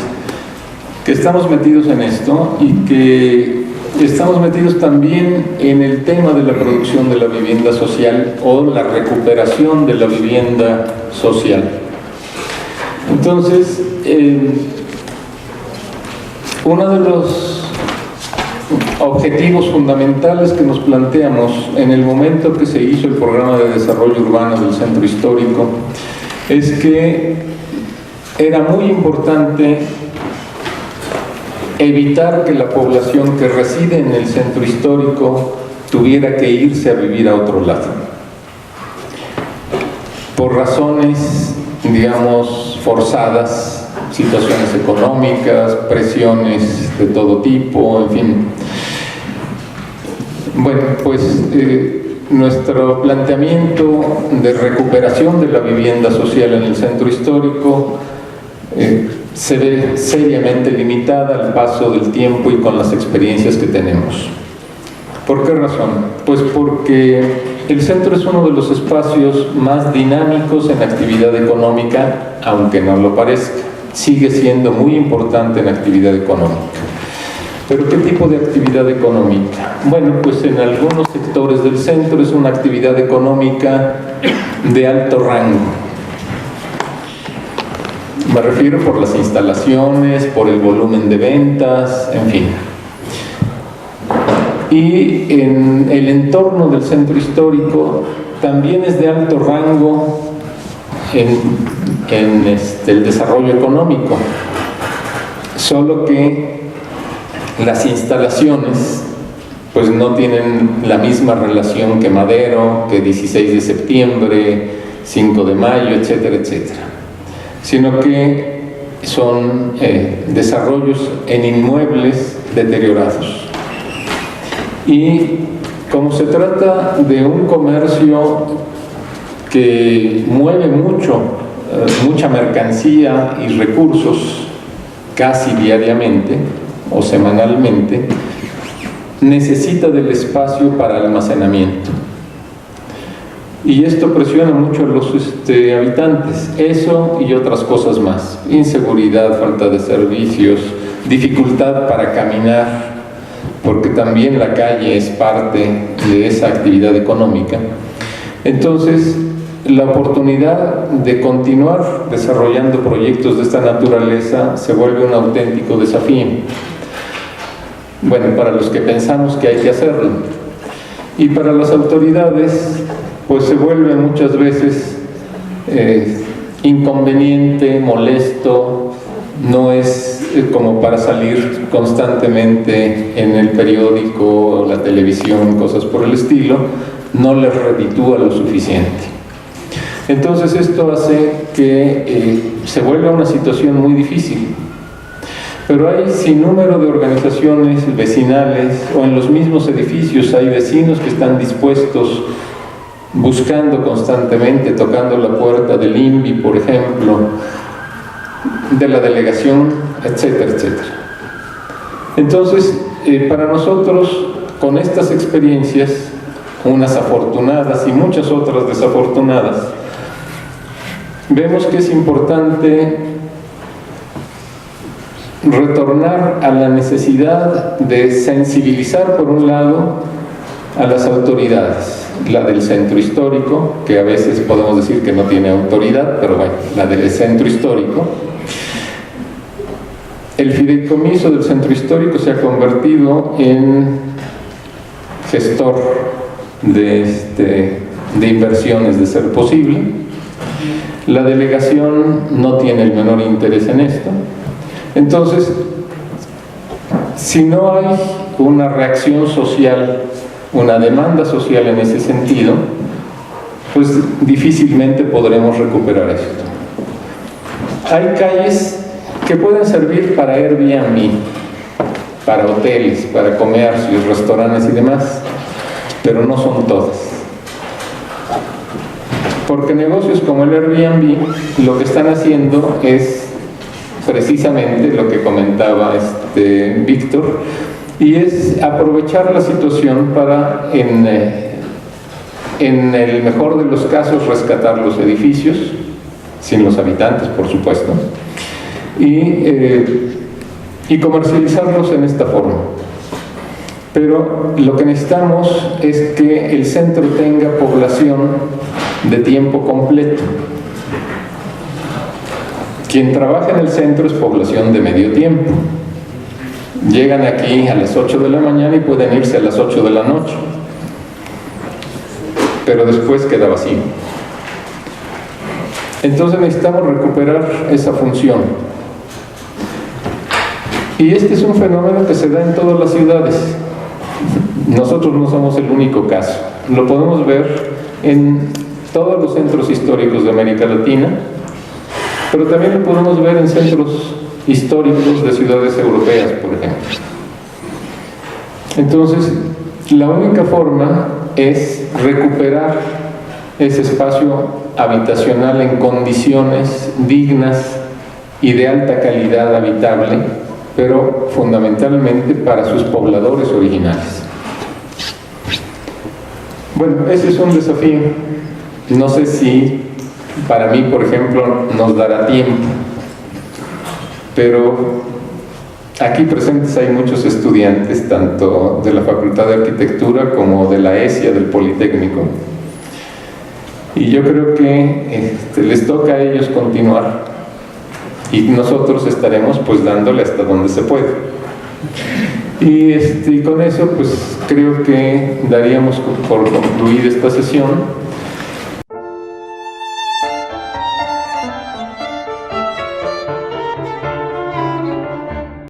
que estamos metidos en esto y que estamos metidos también en el tema de la producción de la vivienda social o la recuperación de la vivienda social. Entonces, uno de los objetivos fundamentales que nos planteamos en el momento que se hizo el programa de desarrollo urbano del centro histórico es que era muy importante evitar que la población que reside en el centro histórico tuviera que irse a vivir a otro lado por razones, digamos, forzadas, situaciones económicas, presiones de todo tipo, en fin. Bueno, pues nuestro planteamiento de recuperación de la vivienda social en el centro histórico se ve seriamente limitada al paso del tiempo y con las experiencias que tenemos. ¿Por qué razón? Pues porque el centro es uno de los espacios más dinámicos en actividad económica, aunque no lo parezca. Sigue siendo muy importante en actividad económica. ¿Pero qué tipo de actividad económica? Bueno, pues en algunos sectores del centro es una actividad económica de alto rango. Me refiero por las instalaciones, por el volumen de ventas, en fin. Y en el entorno del centro histórico también es de alto rango en el desarrollo económico, solo que Las instalaciones pues no tienen la misma relación que Madero, que 16 de septiembre, 5 de mayo, etcétera, etcétera, sino que son desarrollos en inmuebles deteriorados. Y como se trata de un comercio que mueve mucha mercancía y recursos casi diariamente o semanalmente, necesita del espacio para almacenamiento. Y esto presiona mucho a los habitantes, eso y otras cosas más: inseguridad, falta de servicios, dificultad para caminar, porque también la calle es parte de esa actividad económica. Entonces, la oportunidad de continuar desarrollando proyectos de esta naturaleza se vuelve un auténtico desafío. Bueno, para los que pensamos que hay que hacerlo. Y para las autoridades, pues se vuelve muchas veces inconveniente, molesto, no es como para salir constantemente en el periódico, la televisión, cosas por el estilo, no les reditúa lo suficiente. Entonces esto hace que se vuelva una situación muy difícil. Pero hay sinnúmero de organizaciones vecinales, o en los mismos edificios hay vecinos que están dispuestos, buscando constantemente, tocando la puerta del INVI, por ejemplo, de la delegación, etcétera, etcétera. Entonces, para nosotros, con estas experiencias, unas afortunadas y muchas otras desafortunadas, vemos que es importante retornar a la necesidad de sensibilizar, por un lado, a las autoridades, la del centro histórico, que a veces podemos decir que no tiene autoridad, pero bueno, la del centro histórico. El fideicomiso del centro histórico se ha convertido en gestor de inversiones, de ser posible. La delegación no tiene el menor interés en esto. Entonces, si no hay una reacción social, una demanda social en ese sentido, pues difícilmente podremos recuperar esto. Hay calles que pueden servir para Airbnb, para hoteles, para comercios, restaurantes y demás, pero no son todas. Porque negocios como el Airbnb lo que están haciendo es precisamente lo que comentaba Víctor, y es aprovechar la situación para, en el mejor de los casos, rescatar los edificios, sin los habitantes, por supuesto, y comercializarlos en esta forma. Pero lo que necesitamos es que el centro tenga población de tiempo completo. Quien trabaja en el centro es población de medio tiempo. Llegan aquí a las 8 de la mañana y pueden irse a las 8 de la noche. Pero después queda vacío. Entonces necesitamos recuperar esa función. Y este es un fenómeno que se da en todas las ciudades. Nosotros no somos el único caso. Lo podemos ver en todos los centros históricos de América Latina, pero también lo podemos ver en centros históricos de ciudades europeas, por ejemplo. Entonces, la única forma es recuperar ese espacio habitacional en condiciones dignas y de alta calidad habitable, pero fundamentalmente para sus pobladores originales. Bueno, ese es un desafío. No sé si para mí, por ejemplo, nos dará tiempo, pero aquí presentes hay muchos estudiantes, tanto de la Facultad de Arquitectura como de la ESIA, del Politécnico, y yo creo que les toca a ellos continuar, y nosotros estaremos pues dándole hasta donde se puede. Y con eso pues creo que daríamos por concluir esta sesión.